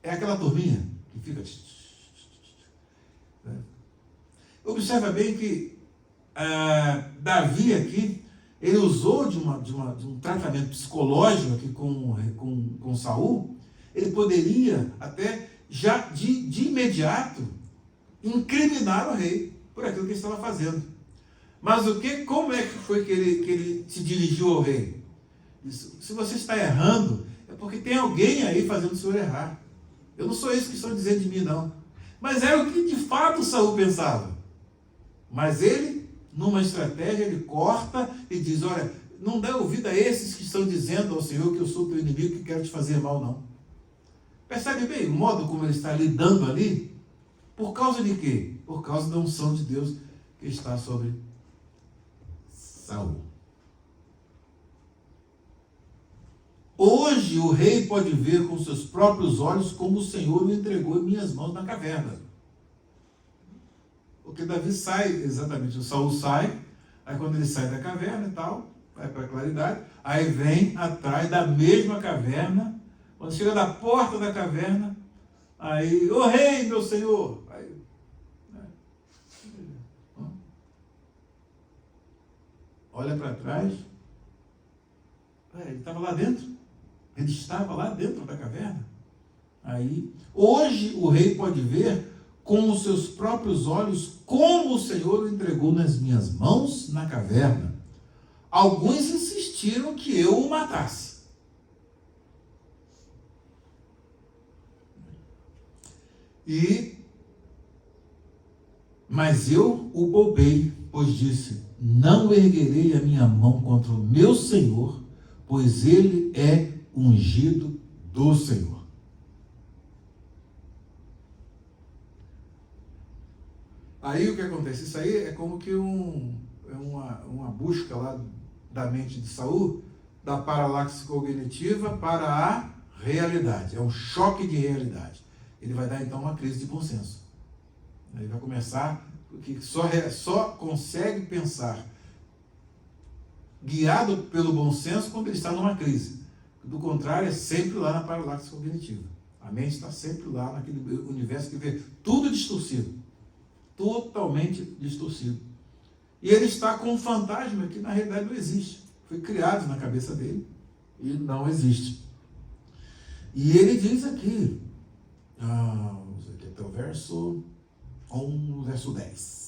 É aquela turminha que fica... Observa bem que Davi aqui, ele usou de um tratamento psicológico aqui com Saul. Ele poderia até, já de imediato, incriminar o rei por aquilo que ele estava fazendo. Mas como é que foi que ele se dirigiu ao rei? Se você está errando, é porque tem alguém aí fazendo o senhor errar. Eu não sou isso que estão dizendo de mim, não. Mas era o que de fato Saul pensava. Mas ele, numa estratégia, ele corta e diz: olha, não dá ouvido a esses que estão dizendo ao Senhor que eu sou teu inimigo, que quero te fazer mal, não. Percebe bem o modo como ele está lidando ali? Por causa de quê? Por causa da unção de Deus que está sobre Saul. Hoje o rei pode ver com seus próprios olhos como o Senhor o entregou em minhas mãos na caverna. Porque Davi sai, exatamente, o Saul sai, aí quando ele sai da caverna e tal, vai para a claridade, aí vem atrás da mesma caverna, quando chega da porta da caverna, aí, ô rei, meu senhor, aí, olha para trás, ele estava lá dentro. Ele estava lá dentro da caverna. Aí, hoje o rei pode ver com os seus próprios olhos como o Senhor o entregou nas minhas mãos na caverna. Alguns insistiram que eu o matasse. Mas eu o poupei, pois disse: não erguerei a minha mão contra o meu Senhor, pois ele é ungido do Senhor. Aí o que acontece? Isso aí é como que uma busca lá da mente de Saul, da paralaxe cognitiva para a realidade. É um choque de realidade. Ele vai dar então uma crise de bom senso. Ele vai começar, porque só consegue pensar guiado pelo bom senso quando ele está numa crise. Do contrário, é sempre lá na paralaxe cognitiva. A mente está sempre lá naquele universo que vê tudo distorcido. Totalmente distorcido. E ele está com um fantasma que na realidade não existe. Foi criado na cabeça dele e não existe. E ele diz aqui, vamos aqui até o verso 1, verso 10.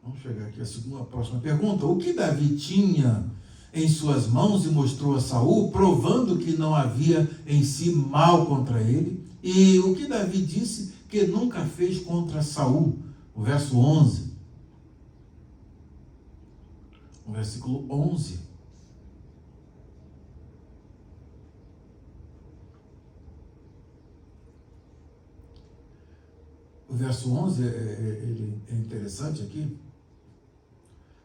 Vamos chegar aqui a próxima pergunta. O que Davi tinha em suas mãos e mostrou a Saul, provando que não havia em si mal contra ele? E o que Davi disse que nunca fez contra Saul? O verso 11. O versículo 11. O verso 11 ele é interessante aqui.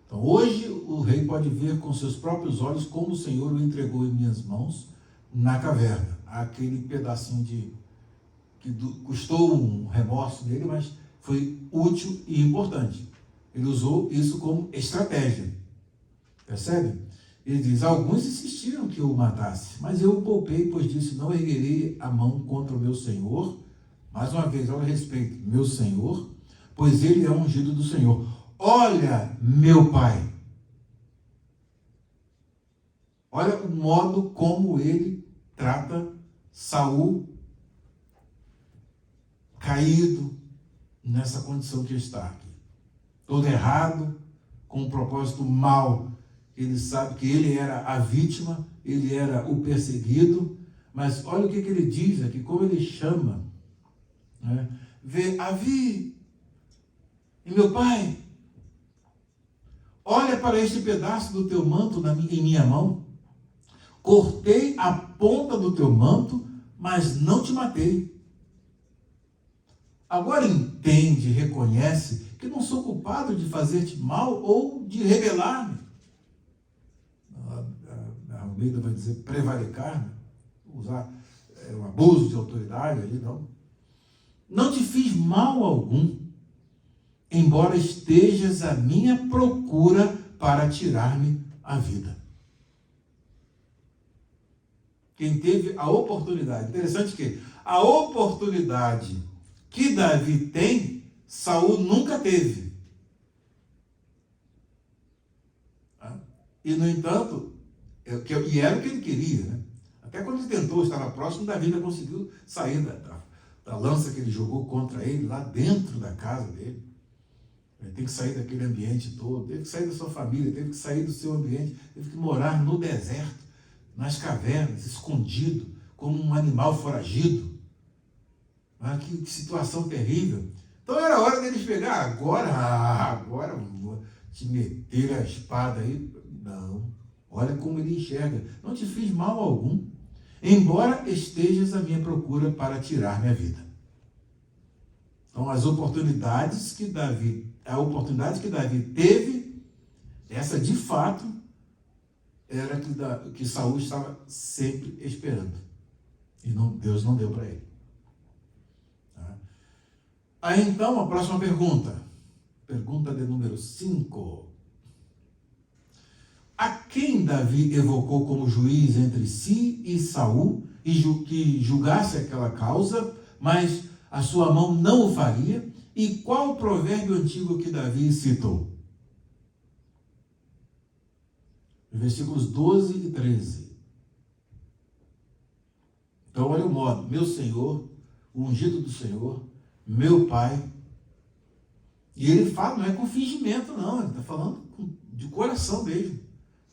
Então, hoje o rei pode ver com seus próprios olhos como o Senhor o entregou em minhas mãos na caverna. Aquele pedacinho que custou um remorso dele, mas foi útil e importante. Ele usou isso como estratégia. Percebe? Ele diz: alguns insistiram que eu o matasse, mas eu o poupei, pois disse: não erguerei a mão contra o meu Senhor. Mais uma vez, olha a respeito, meu Senhor, pois ele é ungido do Senhor. Olha, meu pai. Olha o modo como ele trata Saul caído nessa condição que está aqui. Todo errado, com um propósito mau ele sabe que ele era a vítima, ele era o perseguido, mas olha o que ele diz aqui, como ele chama, né? Vê, Avi, e meu pai, olha para este pedaço do teu manto em minha mão, cortei a ponta do teu manto, mas não te matei. Agora entende, reconhece que não sou culpado de fazer-te mal ou de rebelar-me. A Almeida vai dizer prevaricar, né? Usar um abuso de autoridade ali, não. Não te fiz mal algum, embora estejas à minha procura para tirar-me a vida. Quem teve a oportunidade, interessante que a oportunidade que Davi tem, Saul nunca teve. E, no entanto, e era o que ele queria, né? Até quando ele tentou estar próximo, Davi ainda conseguiu sair da lança que ele jogou contra ele, lá dentro da casa dele. Ele teve que sair daquele ambiente todo, teve que sair da sua família, teve que sair do seu ambiente, teve que morar no deserto, nas cavernas, escondido, como um animal foragido. Ah, que situação terrível. Então era hora deles pegar, agora vou te meter a espada aí. Não, olha como ele enxerga. Não te fiz mal algum, embora estejas à minha procura para tirar minha vida. Então a oportunidade que Davi teve, essa de fato, era que Saul estava sempre esperando. E Deus não deu para ele. Aí então, a próxima pergunta. Pergunta de número 5. A quem Davi evocou como juiz entre si e Saul, e que julgasse aquela causa, mas a sua mão não o faria? E qual o provérbio antigo que Davi citou? Versículos 12 e 13. Então, olha o modo. Meu Senhor, o ungido do Senhor, meu pai. E ele fala, não é com fingimento, não. Ele está falando de coração mesmo.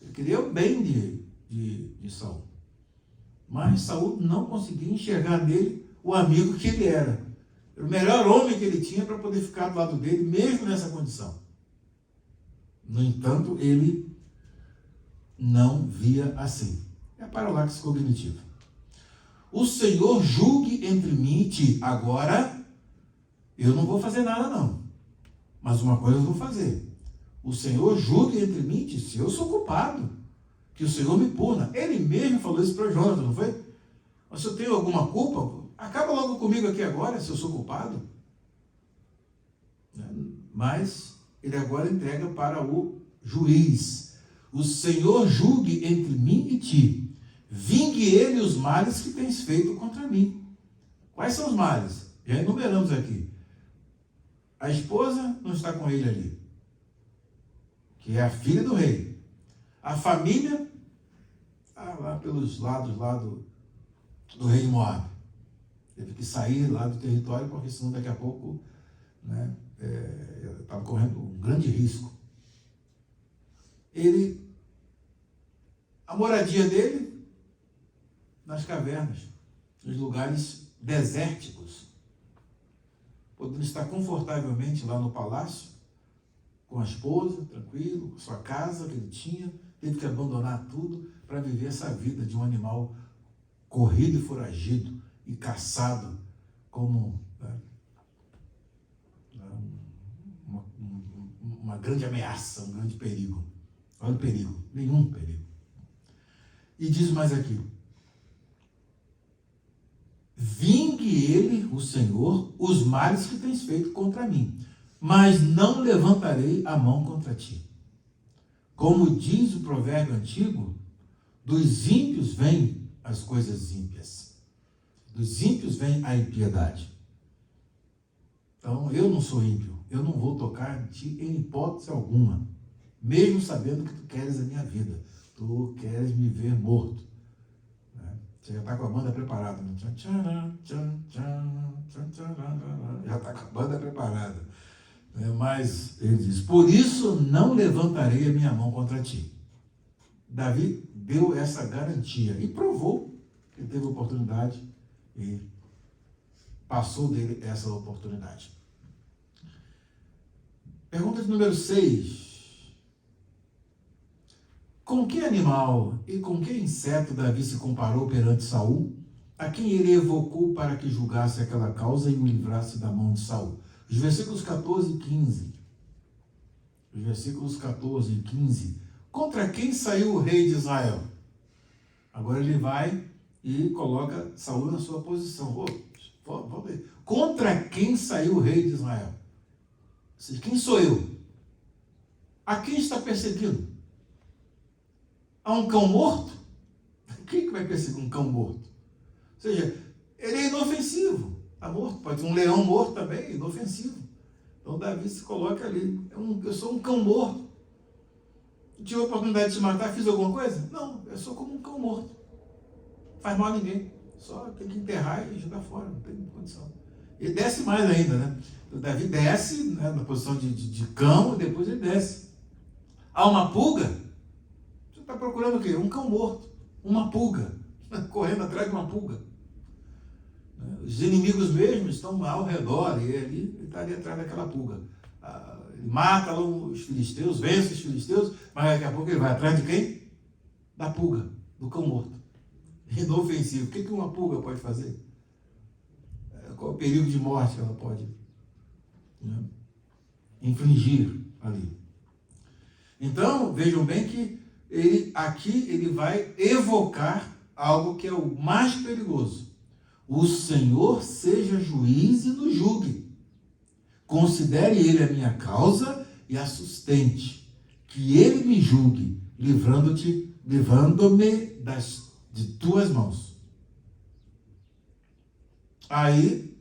Ele queria o bem de Saul. Mas Saul não conseguia enxergar nele o amigo que ele era. O melhor homem que ele tinha para poder ficar do lado dele, mesmo nessa condição. No entanto, ele não via assim. É a paralaxe cognitiva. O Senhor julgue entre mim e ti. Agora, eu não vou fazer nada, não. Mas uma coisa eu vou fazer. O Senhor julgue entre mim e ti. Se eu sou culpado, que o Senhor me puna. Ele mesmo falou isso para Jonathan, não foi? Mas se eu tenho alguma culpa, acaba logo comigo aqui agora, se eu sou culpado. Mas ele agora entrega para o juiz. O Senhor julgue entre mim e ti. Vingue ele os males que tens feito contra mim. Quais são os males? Já enumeramos aqui. A esposa não está com ele ali, que é a filha do rei. A família está lá pelos lados lá do rei de Moab. Teve que sair lá do território, porque senão daqui a pouco, né, estava correndo um grande risco. A moradia dele, nas cavernas, nos lugares desérticos, podendo estar confortavelmente lá no palácio, com a esposa, tranquilo, com sua casa que ele tinha, teve que abandonar tudo para viver essa vida de um animal corrido e foragido e caçado como uma grande ameaça, um grande perigo. Olha o perigo, nenhum perigo. E diz mais aqui: vingue ele, o Senhor, os males que tens feito contra mim, mas não levantarei a mão contra ti. Como diz o provérbio antigo, dos ímpios vêm as coisas ímpias. Dos ímpios vem a impiedade. Então, eu não sou ímpio. Eu não vou tocar em ti em hipótese alguma. Mesmo sabendo que tu queres a minha vida. Tu queres me ver morto. Você já está com a banda preparada. Né? Já está com a banda preparada. Mas ele diz: por isso não levantarei a minha mão contra ti. Davi deu essa garantia e provou que ele teve oportunidade e passou dele essa oportunidade. Pergunta de número 6. Com que animal e com que inseto Davi se comparou perante Saul, a quem ele evocou para que julgasse aquela causa e o livrasse da mão de Saul? Os versículos 14 e 15. Os versículos 14 e 15. Contra quem saiu o rei de Israel? Agora ele vai e coloca Saul na sua posição. Vamos ver. Contra quem saiu o rei de Israel? Ou seja, quem sou eu? A quem está perseguindo? A um cão morto? Quem que vai perseguir um cão morto? Ou seja, ele é inofensivo. Está morto. Pode ser um leão morto também, inofensivo. Então Davi se coloca ali. Eu sou um cão morto. Tive a oportunidade de te matar, fiz alguma coisa? Não, eu sou como um cão morto. Não faz mal a ninguém. Só tem que enterrar e jogar fora, não tem condição. Ele desce mais ainda, né? O Davi desce, né, na posição de cão, e depois ele desce. Há uma pulga? Você está procurando o quê? Um cão morto. Uma pulga. Correndo atrás de uma pulga. Os inimigos mesmo estão ao redor, e ele está ali atrás daquela pulga. Ele mata lá os filisteus, vence os filisteus, mas daqui a pouco ele vai atrás de quem? Da pulga, do cão morto. Inofensivo. O que uma pulga pode fazer? Qual é o perigo de morte que ela pode, né, infligir ali? Então, vejam bem que ele vai evocar algo que é o mais perigoso. O Senhor seja juiz e nos julgue. Considere ele a minha causa e a sustente. Que ele me julgue, livrando-me de tuas mãos. Aí,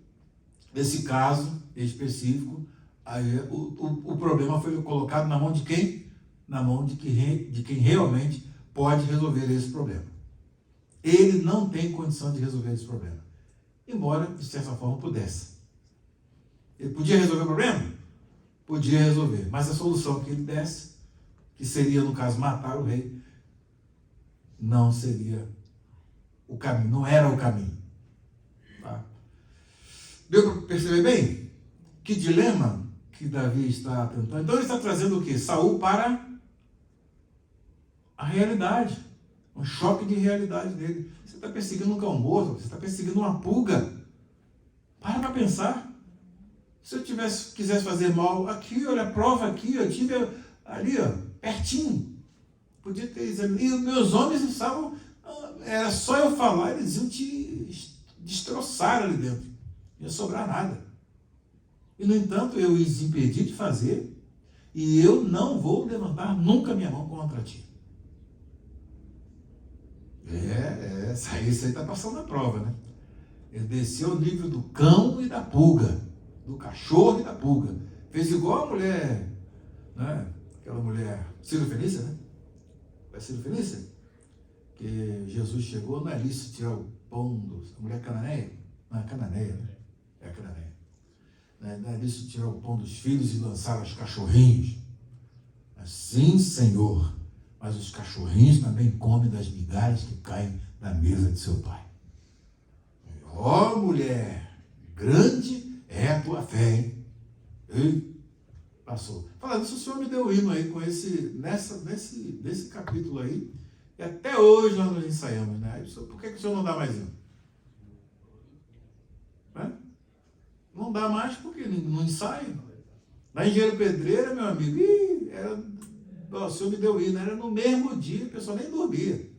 nesse caso específico, aí o problema foi colocado na mão de quem? Na mão de quem realmente pode resolver esse problema. Ele não tem condição de resolver esse problema. Embora, de certa forma, pudesse. Ele podia resolver o problema? Podia resolver. Mas a solução que ele desse, que seria, no caso, matar o rei, não seria o caminho, não era o caminho. Tá? Deu para perceber bem? Que dilema que Davi está tentando. Então ele está trazendo o quê? Saul para a realidade. Um choque de realidade dele. Você está perseguindo um cão morto, você está perseguindo uma pulga. Para pensar. Se eu quisesse fazer mal aqui, olha a prova aqui, eu tive ali, ó, pertinho. Podia ter examinado. E os meus homens estavam, era só eu falar, eles iam te destroçar ali dentro. Não ia sobrar nada. E, no entanto, eu os impedi de fazer, e eu não vou levantar nunca minha mão contra ti. Isso aí está passando a prova, né? Ele desceu ao nível do cão e da pulga, do cachorro e da pulga. Fez igual a mulher, né? Aquela mulher, Ciro Fenícia, né? É Ciro Fenícia? Que Jesus chegou, não é lícito tirar o pão a mulher cananeia? Não, é cananeia, né? É cananeia. Não é lícito tirar o pão dos filhos e lançar aos cachorrinhos. Assim, Senhor, mas os cachorrinhos também comem das migalhas que caem na mesa de seu pai. Ó, mulher, grande é a tua fé, hein? E passou. Falando isso, o Senhor me deu um hino aí com nesse capítulo aí, e até hoje nós nos ensaiamos, né? Por que o Senhor não dá mais hino? Né? Não dá mais porque não ensaia. Na Engenheiro Pedreira, meu amigo, o Senhor me deu hino, era no mesmo dia, o pessoal nem dormia.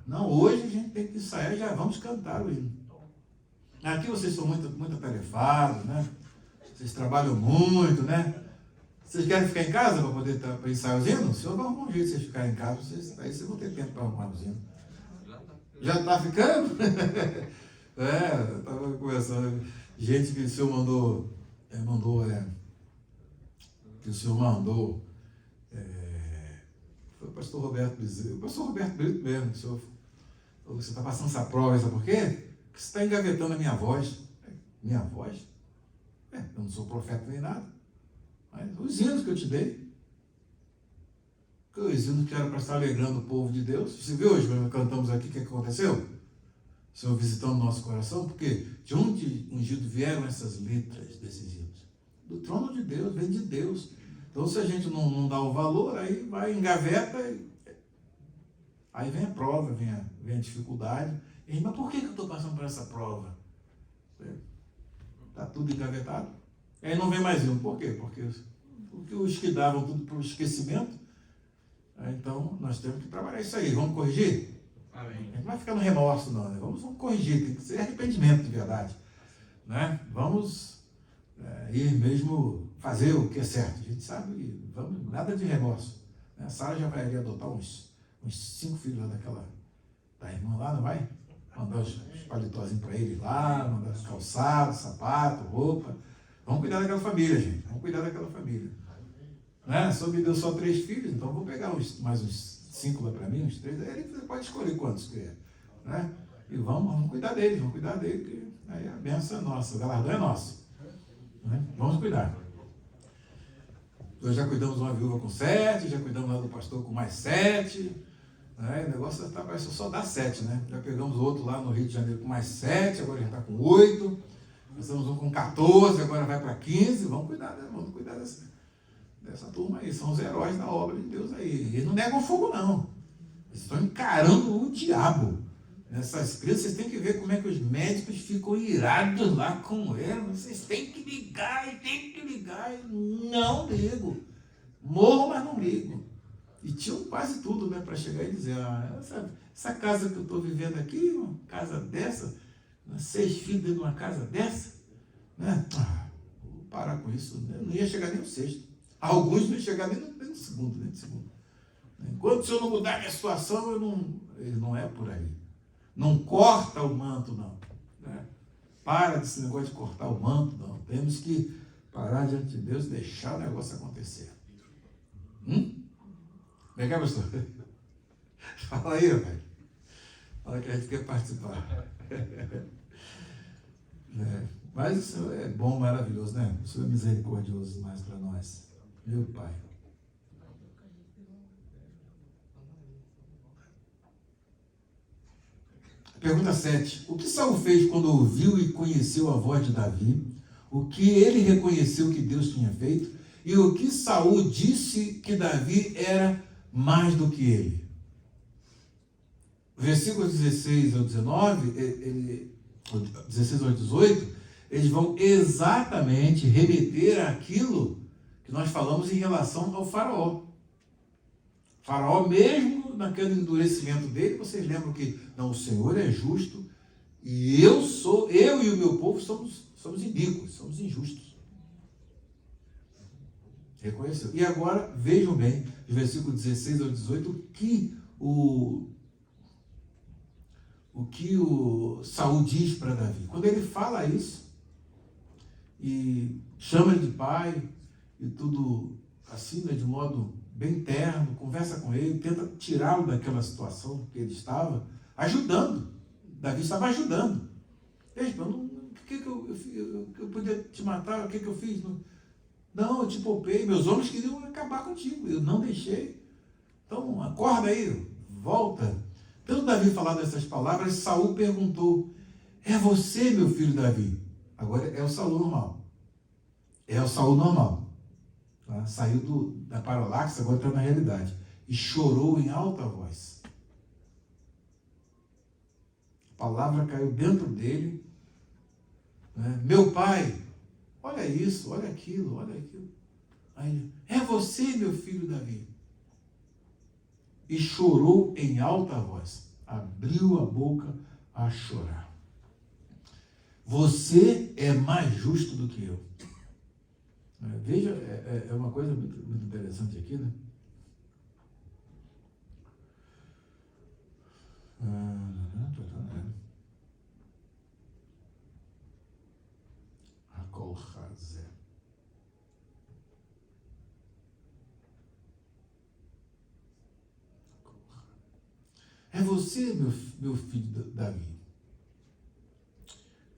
Não, hoje a gente tem que ensaiar, já vamos cantar o hino. Aqui vocês são muito atarefados, né? Vocês trabalham muito, né? Vocês querem ficar em casa para poder ensaiar os hinos? O Senhor vai arrumar um jeito de vocês ficarem em casa, aí vocês vão ter tempo para arrumar os hinos. Já está ficando? Eu estava conversando. Gente que o Senhor mandou, foi o pastor Roberto Bezerra, o pastor Roberto Brito mesmo, o senhor, você está passando essa prova, sabe por quê? Porque você está engavetando a minha voz. Minha voz? Eu não sou profeta nem nada. Mas os hinos que eu te dei. coisa que era para estar alegrando o povo de Deus. Você viu hoje, quando cantamos aqui, o que aconteceu? O Senhor visitando o nosso coração, porque de onde ungido vieram essas letras desses hinos? Do trono de Deus, vem de Deus. Então, se a gente não dá o valor, aí vai, engaveta, aí vem a prova, vem a dificuldade. E, mas por que eu estou passando por essa prova? Está tudo engavetado. E aí não vem mais um. Por quê? Porque os que davam tudo para o esquecimento, então nós temos que trabalhar isso aí. Vamos corrigir? Amém. A gente não vai ficar no remorso, não. Né? Vamos corrigir, tem que ser arrependimento de verdade. Né? Vamos ir mesmo fazer o que é certo. A gente sabe, vamos, nada de remorso. Né? A Sara já vai ali adotar uns 5 filhos lá da irmã lá, não vai? Mandar os paletózinhos para eles lá, mandar calçado, sapato, roupa. Vamos cuidar daquela família, gente. Vamos cuidar daquela família. Né? Só me deu só 3 filhos, então vou pegar mais uns 5 lá para mim, uns 3. Aí ele pode escolher quantos quer. Né? E vamos cuidar deles, que aí a bênção é nossa, o galardão é nosso. Né? Vamos cuidar. Nós já cuidamos de uma viúva com 7, já cuidamos lá do pastor com mais 7. Né? O negócio parece só dá 7, né? Já pegamos outro lá no Rio de Janeiro com mais 7, agora já está com 8. Nós estamos um com 14, agora vai para 15. Vamos cuidar dessa turma aí. São os heróis da obra de Deus aí. Eles não negam fogo, não. Eles estão encarando o diabo. Essas crianças, vocês têm que ver como é que os médicos ficam irados lá com elas. Vocês têm que ligar e tem que ligar. Não ligo. Morro, mas não ligo. E tinham quase tudo, né, para chegar e dizer, essa casa que eu estou vivendo aqui, uma casa dessa, 6 filhos dentro de uma casa dessa, né? Vou parar com isso. Né? Não ia chegar nem o 6º. Alguns não iam chegar nem no segundo. Enquanto o senhor não mudar a minha situação, ele não é por aí. Não corta o manto, não. Né? Para desse negócio de cortar o manto, não. Temos que parar diante de Deus e deixar o negócio acontecer. Vem cá, pastor. Fala aí, velho. Fala que a gente quer participar. Mas isso é bom, maravilhoso, né? O Senhor é misericordioso demais para nós. Meu Pai. Pergunta 7. O que Saul fez quando ouviu e conheceu a voz de Davi? O que ele reconheceu que Deus tinha feito? E o que Saul disse que Davi era mais do que ele? Versículos 16 ao 19, 16 ao 18, eles vão exatamente remeter àquilo que nós falamos em relação ao faraó. O faraó, mesmo naquele endurecimento dele, vocês lembram que não, o Senhor é justo e eu e o meu povo somos iníquos, somos injustos. Reconheceu. E agora, vejam bem, de versículo 16 ao 18, o que o Saul diz para Davi. Quando ele fala isso, e chama ele de pai, e tudo assim, né, de modo bem terno, conversa com ele, tenta tirá-lo daquela situação que ele estava, ajudando. Davi estava ajudando. Ele falou, o que eu podia te matar? O que eu fiz? Não, eu te poupei. Meus homens queriam acabar contigo. Eu não deixei. Então, acorda aí, volta. Pelo Davi falar dessas palavras, Saul perguntou, é você, meu filho Davi? Agora é o Saul normal. É o Saul normal. Tá? Saiu da paralaxe, agora está na realidade. E chorou em alta voz. A palavra caiu dentro dele. Né? Meu pai, olha isso, olha aquilo. Aí ele, é você, meu filho Davi? E chorou em alta voz. Abriu a boca a chorar. Você é mais justo do que eu. Veja, é uma coisa muito, muito interessante aqui, né? É você, meu filho Davi.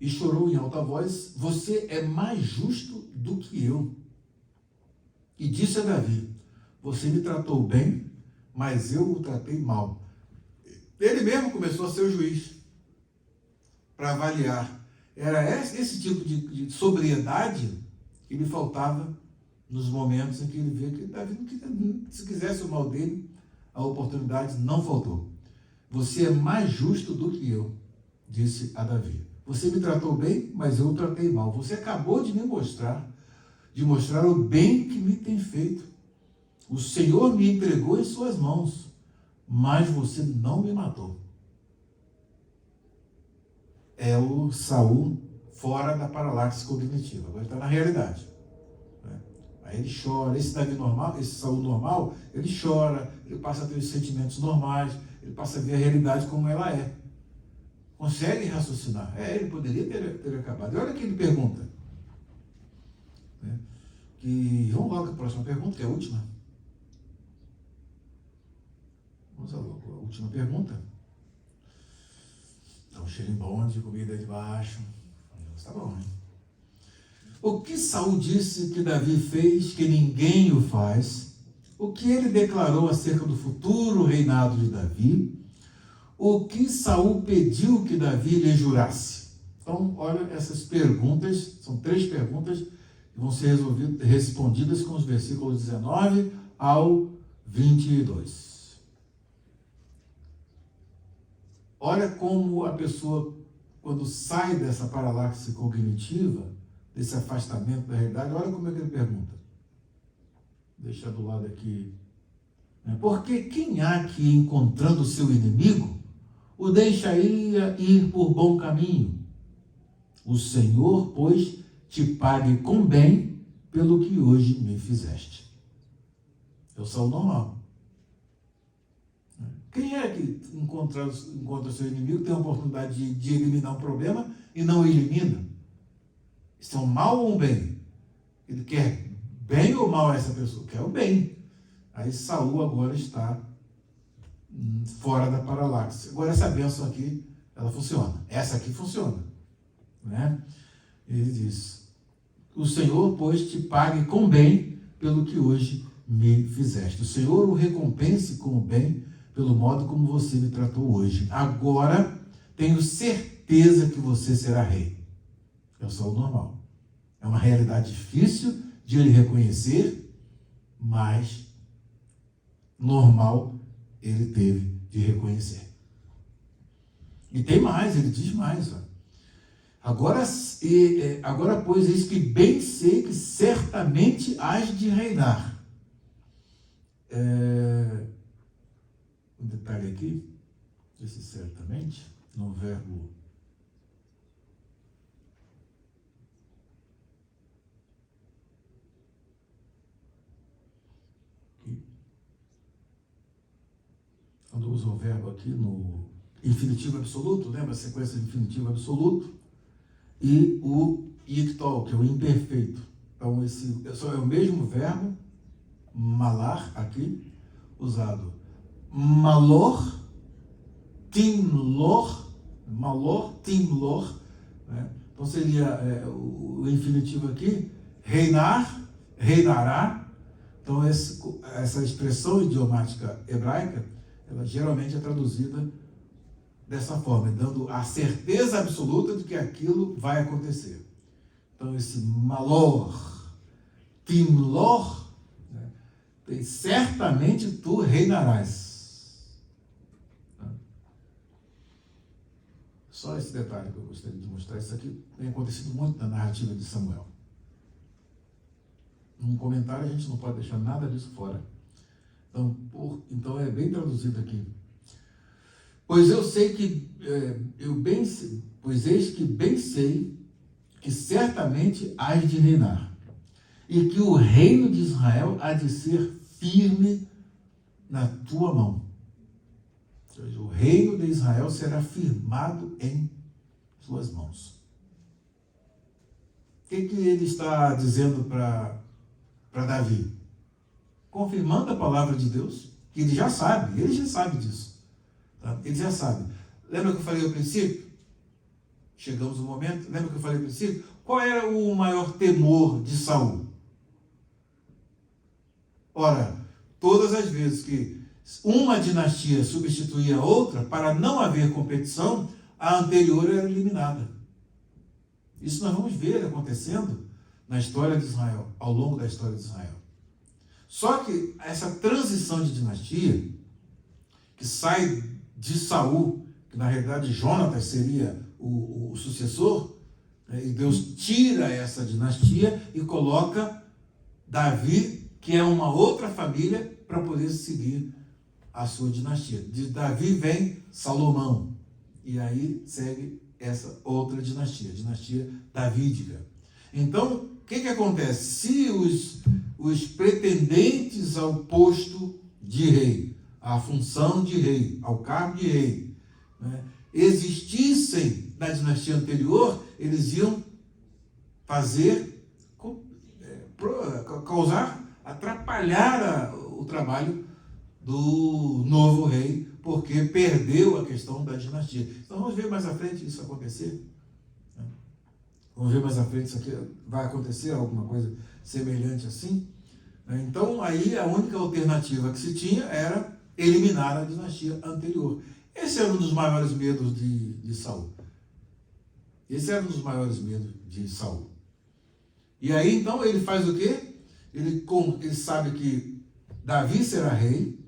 E chorou em alta voz, você é mais justo do que eu. E disse a Davi, você me tratou bem, mas eu o tratei mal. Ele mesmo começou a ser o juiz para avaliar. Era esse tipo de sobriedade que lhe faltava nos momentos em que ele via que Davi não queria, se quisesse o mal dele, a oportunidade não faltou. Você é mais justo do que eu, disse a Davi. Você me tratou bem, mas eu o tratei mal. Você acabou de me mostrar o bem que me tem feito. O Senhor me entregou em suas mãos, mas você não me matou. É o Saul fora da paralaxe cognitiva. Agora está na realidade. Aí ele chora. Esse Davi normal, esse Saul normal, ele chora, ele passa a ter os sentimentos normais, ele passa a ver a realidade como ela é. Consegue raciocinar. Ele poderia ter acabado. E olha o que ele pergunta. Vamos logo para a próxima pergunta, que é a última. Vamos logo, a última pergunta. Dá um cheirinho bom de comida de baixo. Está bom, né? O que Saul disse que Davi fez que ninguém o faz? O que ele declarou acerca do futuro reinado de Davi? O que Saul pediu que Davi lhe jurasse? Então, olha essas perguntas, são 3 perguntas que vão ser respondidas com os versículos 19 ao 22. Olha como a pessoa, quando sai dessa paralaxe cognitiva, desse afastamento da realidade, olha como é que ele pergunta. Deixa do lado aqui. Porque quem há que, encontrando o seu inimigo, o deixaria ir por bom caminho? O Senhor, pois, te pague com bem pelo que hoje me fizeste. É o Saul normal. Quem é que encontra o seu inimigo, tem a oportunidade de eliminar um problema e não elimina? Isso é um mal ou um bem? Ele quer bem ou mal a essa pessoa? Quer o bem. Aí Saul agora está fora da paralaxe. Agora essa bênção aqui, ela funciona. Essa aqui funciona. Né? Ele diz: o Senhor, pois, te pague com bem pelo que hoje me fizeste. O Senhor o recompense com o bem pelo modo como você me tratou hoje. Agora tenho certeza que você será rei. É o Saul normal. É uma realidade difícil de ele reconhecer, mas normal ele teve de reconhecer. E tem mais, ele diz mais. Agora, pois, eis que bem sei que certamente hás de reinar. Um detalhe aqui, esse certamente, no verbo aqui. Quando usa o verbo aqui no infinitivo absoluto, lembra a sequência de infinitivo absoluto? E o ictol, que é o imperfeito. Então, esse é o mesmo verbo, malar, aqui, usado. Malor, timlor, né? Então seria o infinitivo aqui, reinar, reinará. Então essa expressão idiomática hebraica, ela geralmente é traduzida dessa forma, dando a certeza absoluta de que aquilo vai acontecer. Então esse malor, timlor, né? Certamente tu reinarás. Só esse detalhe que eu gostaria de mostrar. Isso aqui tem acontecido muito na narrativa de Samuel. Num comentário a gente não pode deixar nada disso fora. Então é bem traduzido aqui. Pois eu sei que, pois eis que bem sei que certamente hás de reinar, e que o reino de Israel há de ser firme na tua mão. O reino de Israel será firmado em suas mãos. O que ele está dizendo para Davi? Confirmando a palavra de Deus, que ele já sabe disso. Tá? Ele já sabe. Lembra que eu falei ao princípio? Chegamos no momento, lembra que eu falei ao princípio? Qual era o maior temor de Saul? Ora, todas as vezes que uma dinastia substituía a outra, para não haver competição, a anterior era eliminada. Isso nós vamos ver acontecendo na história de Israel, ao longo da história de Israel. Só que essa transição de dinastia, que sai de Saul, que na realidade Jonatas seria o sucessor, né, e Deus tira essa dinastia e coloca Davi, que é uma outra família, para poder seguir a sua dinastia. De Davi vem Salomão, e aí segue essa outra dinastia, a dinastia davídica. Então, o que acontece? Se os pretendentes ao posto de rei, à função de rei, ao cargo de rei, né, existissem na dinastia anterior, eles iam atrapalhar o trabalho do novo rei, porque perdeu a questão da dinastia. Então vamos ver mais à frente isso acontecer. Né? Vamos ver mais à frente isso aqui vai acontecer, alguma coisa semelhante assim. Né? Então aí a única alternativa que se tinha era eliminar a dinastia anterior. Esse era um dos maiores medos de Saul. Esse era um dos maiores medos de Saul. E aí então ele faz o quê? Ele sabe que Davi será rei,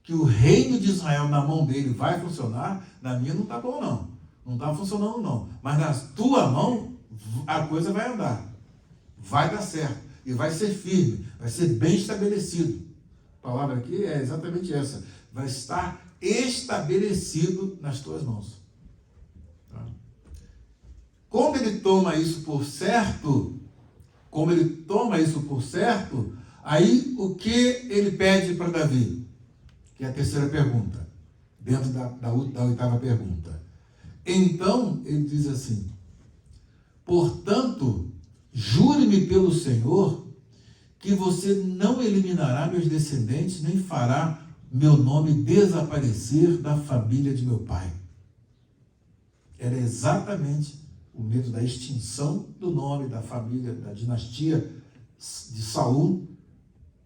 que o reino de Israel na mão dele vai funcionar. Na minha não está bom não, não está funcionando não, mas na tua mão a coisa vai andar, vai dar certo, e vai ser firme, vai ser bem estabelecido. A palavra aqui é exatamente essa, vai estar estabelecido nas tuas mãos. Tá? Como ele toma isso por certo, aí o que ele pede para Davi? Que é a terceira pergunta, dentro da oitava pergunta. Então, ele diz assim: portanto, jure-me pelo Senhor que você não eliminará meus descendentes, nem fará meu nome desaparecer da família de meu pai. Era exatamente o medo da extinção do nome, da família, da dinastia de Saul,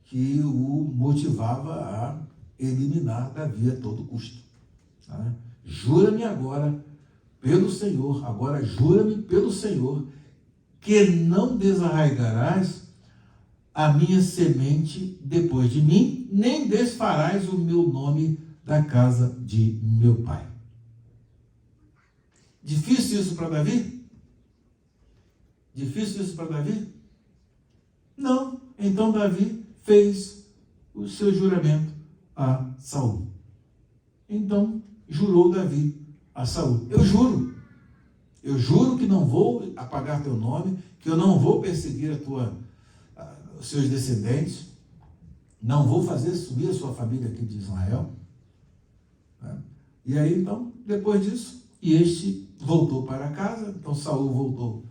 que o motivava a eliminar Davi a todo custo. Tá? Jura-me agora pelo Senhor, que não desarraigarás a minha semente depois de mim, nem desfarás o meu nome da casa de meu pai. Difícil isso para Davi? Não. Então Davi fez o seu juramento a Saul. Então jurou Davi a Saul: eu juro que não vou apagar teu nome, que eu não vou perseguir os seus descendentes, não vou fazer subir a sua família aqui de Israel. E aí então, depois disso, este voltou para casa. Então Saul voltou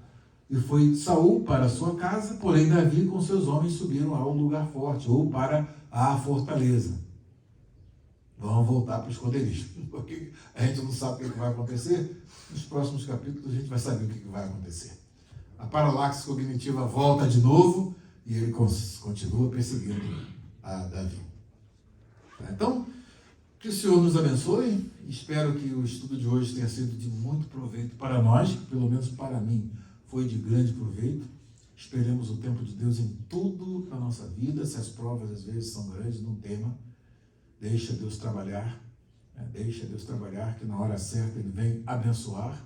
e foi Saul para a sua casa, porém Davi com seus homens subiram ao lugar forte, ou para a fortaleza. Vamos voltar para o esconderijo, porque a gente não sabe o que vai acontecer. Nos próximos capítulos a gente vai saber o que vai acontecer. A paralaxe cognitiva volta de novo e ele continua perseguindo a Davi. Então, que o Senhor nos abençoe. Espero que o estudo de hoje tenha sido de muito proveito para nós, pelo menos para mim foi de grande proveito. Esperemos o tempo de Deus em tudo na nossa vida. Se as provas às vezes são grandes, não tema. Deixa Deus trabalhar, que na hora certa Ele vem abençoar.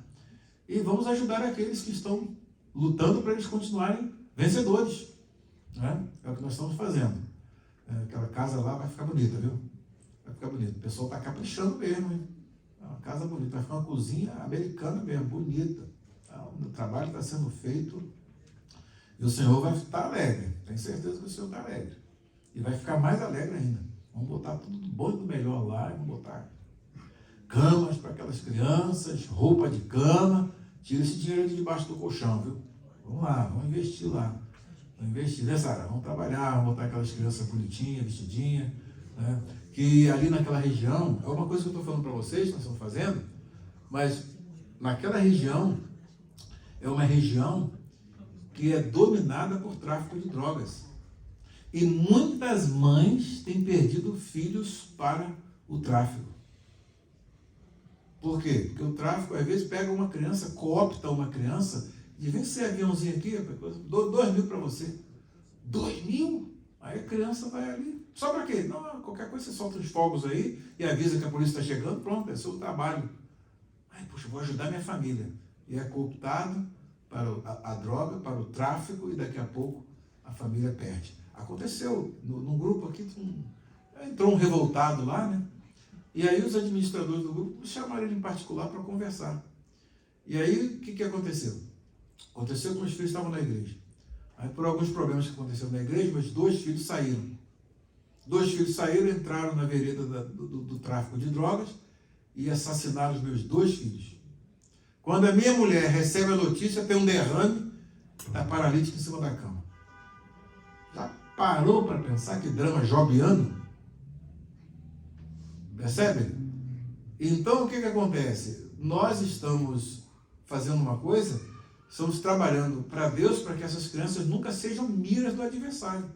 E vamos ajudar aqueles que estão lutando para eles continuarem vencedores. Né? É o que nós estamos fazendo. Aquela casa lá vai ficar bonita, viu? Vai ficar bonita. O pessoal está caprichando mesmo, hein? É uma casa bonita, vai ficar uma cozinha americana mesmo, bonita. O trabalho está sendo feito e o Senhor vai estar alegre. Tenho certeza que o Senhor está alegre. E vai ficar mais alegre ainda. Vamos botar tudo do bom e do melhor lá, e vamos botar camas para aquelas crianças, roupa de cama. Tira esse dinheiro de debaixo do colchão, viu? Vamos lá, vamos investir lá. Vamos investir, né, Sara? Vamos trabalhar, vamos botar aquelas crianças bonitinhas, vestidinhas, né? Que ali naquela região, é uma coisa que eu estou falando para vocês, nós estamos fazendo, mas naquela região, é uma região que é dominada por tráfico de drogas. E muitas mães têm perdido filhos para o tráfico. Por quê? Porque o tráfico, às vezes, pega uma criança, coopta uma criança, e vem esse aviãozinho aqui, dou 2.000 para você. 2.000? Aí a criança vai ali. Só para quê? Não, qualquer coisa você solta os fogos aí e avisa que a polícia está chegando, pronto, é seu trabalho. Aí, poxa, vou ajudar minha família. E é cooptado para a droga, para o tráfico, e daqui a pouco a família perde. Aconteceu num grupo aqui, entrou um revoltado lá, né? E aí os administradores do grupo chamaram ele em particular para conversar. E aí, o que aconteceu? Aconteceu que os filhos estavam na igreja. Aí, por alguns problemas que aconteceram na igreja, meus 2 filhos saíram. 2 filhos saíram, entraram na vereda do tráfico de drogas e assassinaram os meus 2 filhos. Quando a minha mulher recebe a notícia, tem um derrame, está paralítica em cima da cama. Já parou para pensar que drama jobiano? Percebe? Então, o que acontece? Nós estamos fazendo uma coisa, estamos trabalhando para Deus, para que essas crianças nunca sejam miras do adversário.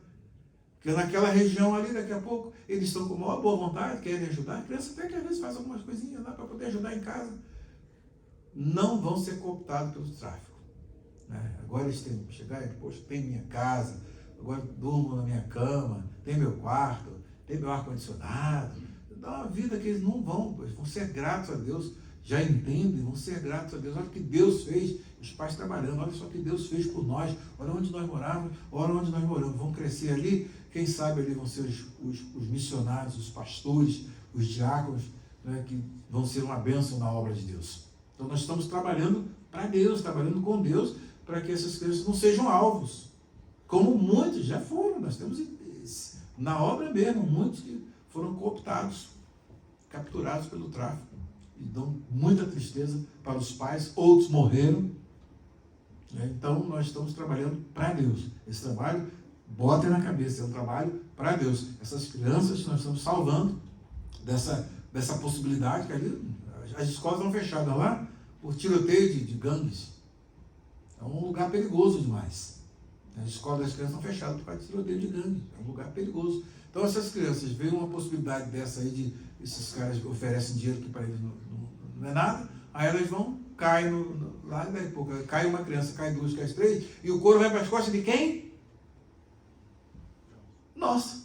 Porque naquela região ali, daqui a pouco, eles estão com maior boa vontade, querem ajudar. A criança até que às vezes faz algumas coisinhas lá para poder ajudar em casa. Não vão ser cooptados pelo tráfico. Né? Agora eles têm que chegar e, poxa, tem minha casa, agora durmo na minha cama, tem meu quarto, tem meu ar-condicionado. Dá uma vida que eles não vão, pois vão ser gratos a Deus, já entendem, vão ser gratos a Deus. Olha o que Deus fez, os pais trabalhando, olha só o que Deus fez por nós, olha onde nós morávamos, olha onde nós moramos. Vão crescer ali, quem sabe ali vão ser os missionários, os pastores, os diáconos, né, que vão ser uma bênção na obra de Deus. Então nós estamos trabalhando para Deus, trabalhando com Deus, para que essas crianças não sejam alvos, como muitos já foram. Nós temos na obra mesmo, muitos que foram cooptados, capturados pelo tráfico, e dão muita tristeza para os pais, outros morreram. Então nós estamos trabalhando para Deus. Esse trabalho, botem na cabeça, é um trabalho para Deus. Essas crianças nós estamos salvando dessa possibilidade, que ali as escolas estão fechadas lá por tiroteio de gangues. É um lugar perigoso demais. As escolas das crianças estão fechadas por causa de tiroteio de gangues. É um lugar perigoso. Então essas crianças veem uma possibilidade dessa aí, de esses caras oferecem dinheiro que para eles não é nada, aí elas vão, caem lá, daí a pouco cai uma criança, cai 2, cai 3, e o couro vai para as costas de quem? Nossa.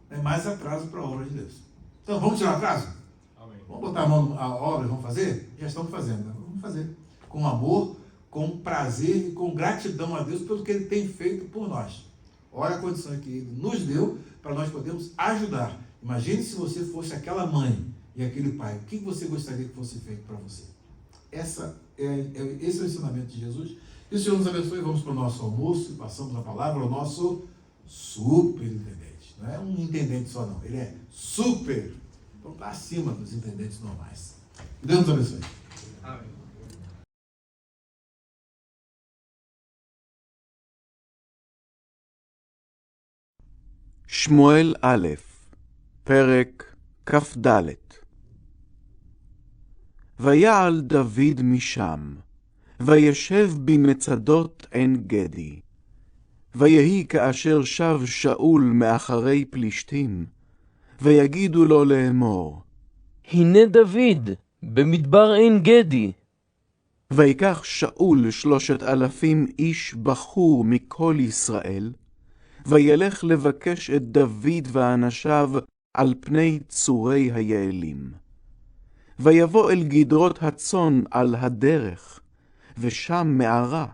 É mais atraso para a obra de Deus. Então vamos tirar o atraso? Amém. Vamos botar a mão na obra, vamos fazer? Já estamos fazendo, né? Vamos fazer. Com amor, com prazer e com gratidão a Deus pelo que Ele tem feito por nós. Olha a condição que Ele nos deu para nós podermos ajudar. Imagine se você fosse aquela mãe e aquele pai. O que você gostaria que fosse feito para você? Esse é o ensinamento de Jesus. E o Senhor nos abençoe. Vamos para o nosso almoço e passamos a palavra ao nosso superintendente. Não é um intendente só, não. Ele é super. Então está acima dos intendentes normais. Deus nos abençoe. Amém. שמואל א', פרק כ"ד. ויעל דוד משם, וישב במצדות עין גדי. ויהי כאשר שב שאול מאחרי פלישתים, ויגידו לו לאמור, הנה דוד, במדבר עין גדי. ויקח שאול 3,000 איש בחור מכל ישראל, וילך לבקש את דוד ואנשיו על פני צורי היעלים. ויבוא אל גדרות הצאן על הדרך, ושם מערה.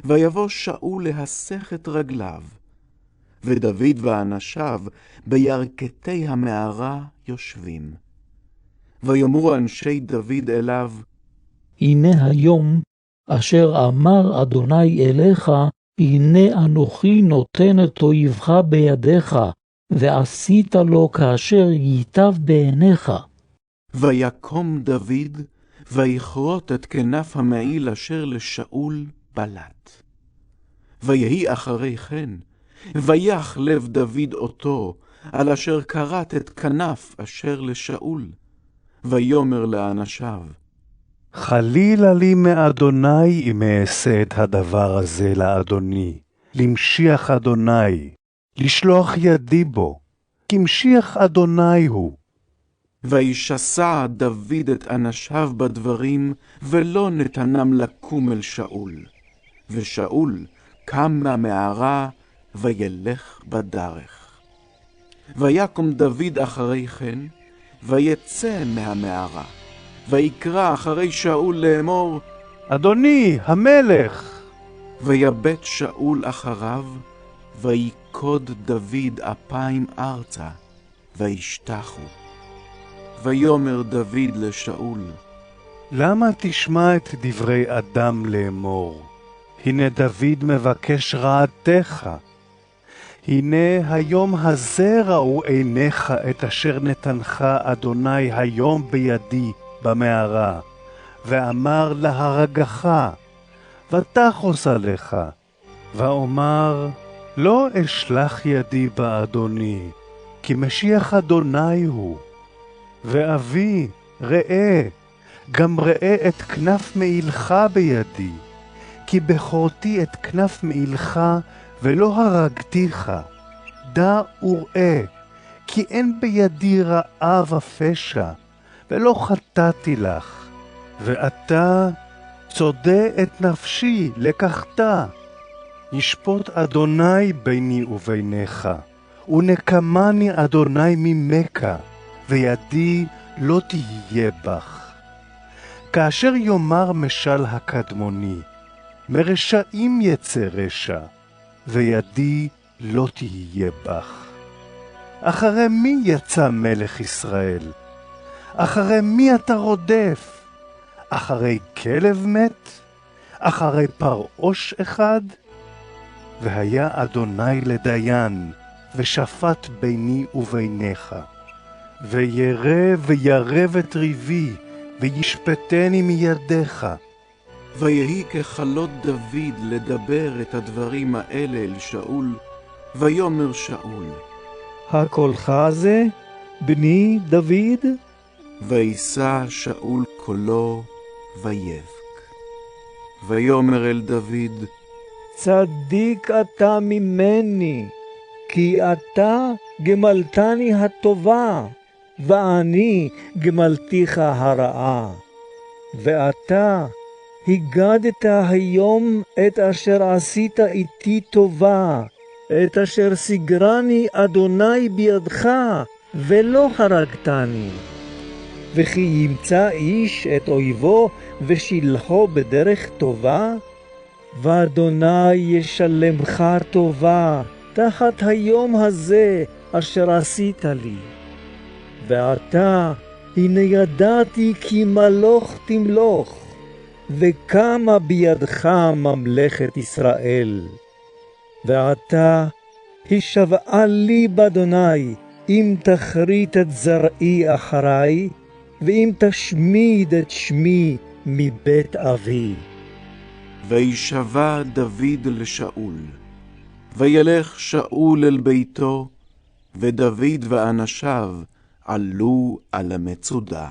ויבוא שאול להסך את רגליו, ודוד ואנשיו בירכתי המערה יושבים. ויאמרו אנשי דוד אליו, הנה היום, אשר אמר אדוני אליך, הנה אנוכי נותן את אויבך בידיך, ועשית לו כאשר ייטב בעיניך. ויקום דוד, ויכרות את כנף המעיל אשר לשאול בלט. ויהי אחרי כן, ויח לב דוד אותו, על אשר כרת את כנף אשר לשאול. ויאמר לאנשיו, חלילה לי מאדוני אם אעשה את הדבר הזה לאדוני, למשיח אדוני, לשלוח ידי בו, כי משיח אדוני הוא. וישסע דוד את אנשיו בדברים, ולא נתנם לקום אל שאול. ושאול קם מהמערה, וילך בדרך. ויקום דוד אחרי כן, ויצא מהמערה, ויקרא אחרי שאול לאמור, אדוני המלך! ויבט שאול אחריו, ויקוד דוד אפיים ארצה, וישתחו. ויאמר דוד לשאול, למה תשמע את דברי אדם לאמור? הנה דוד מבקש רעתך. הנה היום הזה ראו עיניך את אשר נתנך אדוני היום בידי במערה, ואמר להרגך, ותחוס עליך, ואומר, לא אשלח ידי באדוני, כי משיח אדוני הוא. ואבי, ראה, גם ראה את כנף מעילך בידי, כי בכורתי את כנף מעילך ולא הרגתיך. דע וראה, כי אין בידי רעה ופשע, ולא חטאתי לך. ואתה צודה את נפשי לקחת. ישפוט אדוני ביני וביניך, ונקמני אדוני ממך, וידי לא תהיה בך. כאשר יאמר משל הקדמוני, מרשעים יצא רשע, וידי לא תהיה בך. אחרי מי יצא מלך ישראל? אחרי מי אתה רודף? אחרי כלב מת? אחרי פרעוש אחד? והיה אדוני לדיין, ושפט ביני וביניך. וירא וירב את ריבי, וישפטני מידיך. ויהי ככלות דוד לדבר את הדברים האלה אל שאול, ויאמר שאול, הקולך זה, בני דוד? וישא שאול קולו, ויבק. ויאמר אל דוד, צדיק אתה ממני, כי אתה גמלתני הטובה, ואני גמלתיך הרעה. ואתה הגדת היום את אשר עשית איתי טובה, את אשר סגרני אדוני בידך, ולא הרגתני. וכי ימצא איש את אויבו ושילחו בדרך טובה? ואדוני ישלמך טובה תחת היום הזה אשר עשית לי. ועתה הנה ידעתי כי מלוך תמלוך, וקמה בידך ממלכת ישראל. ועתה השבעה לי באדוני, אם תכרית את זרעי אחרי, ואם תשמיד את שמי מבית אבי. וישבע דוד לשאול. וילך שאול אל ביתו, ודוד ואנשיו עלו על המצודה.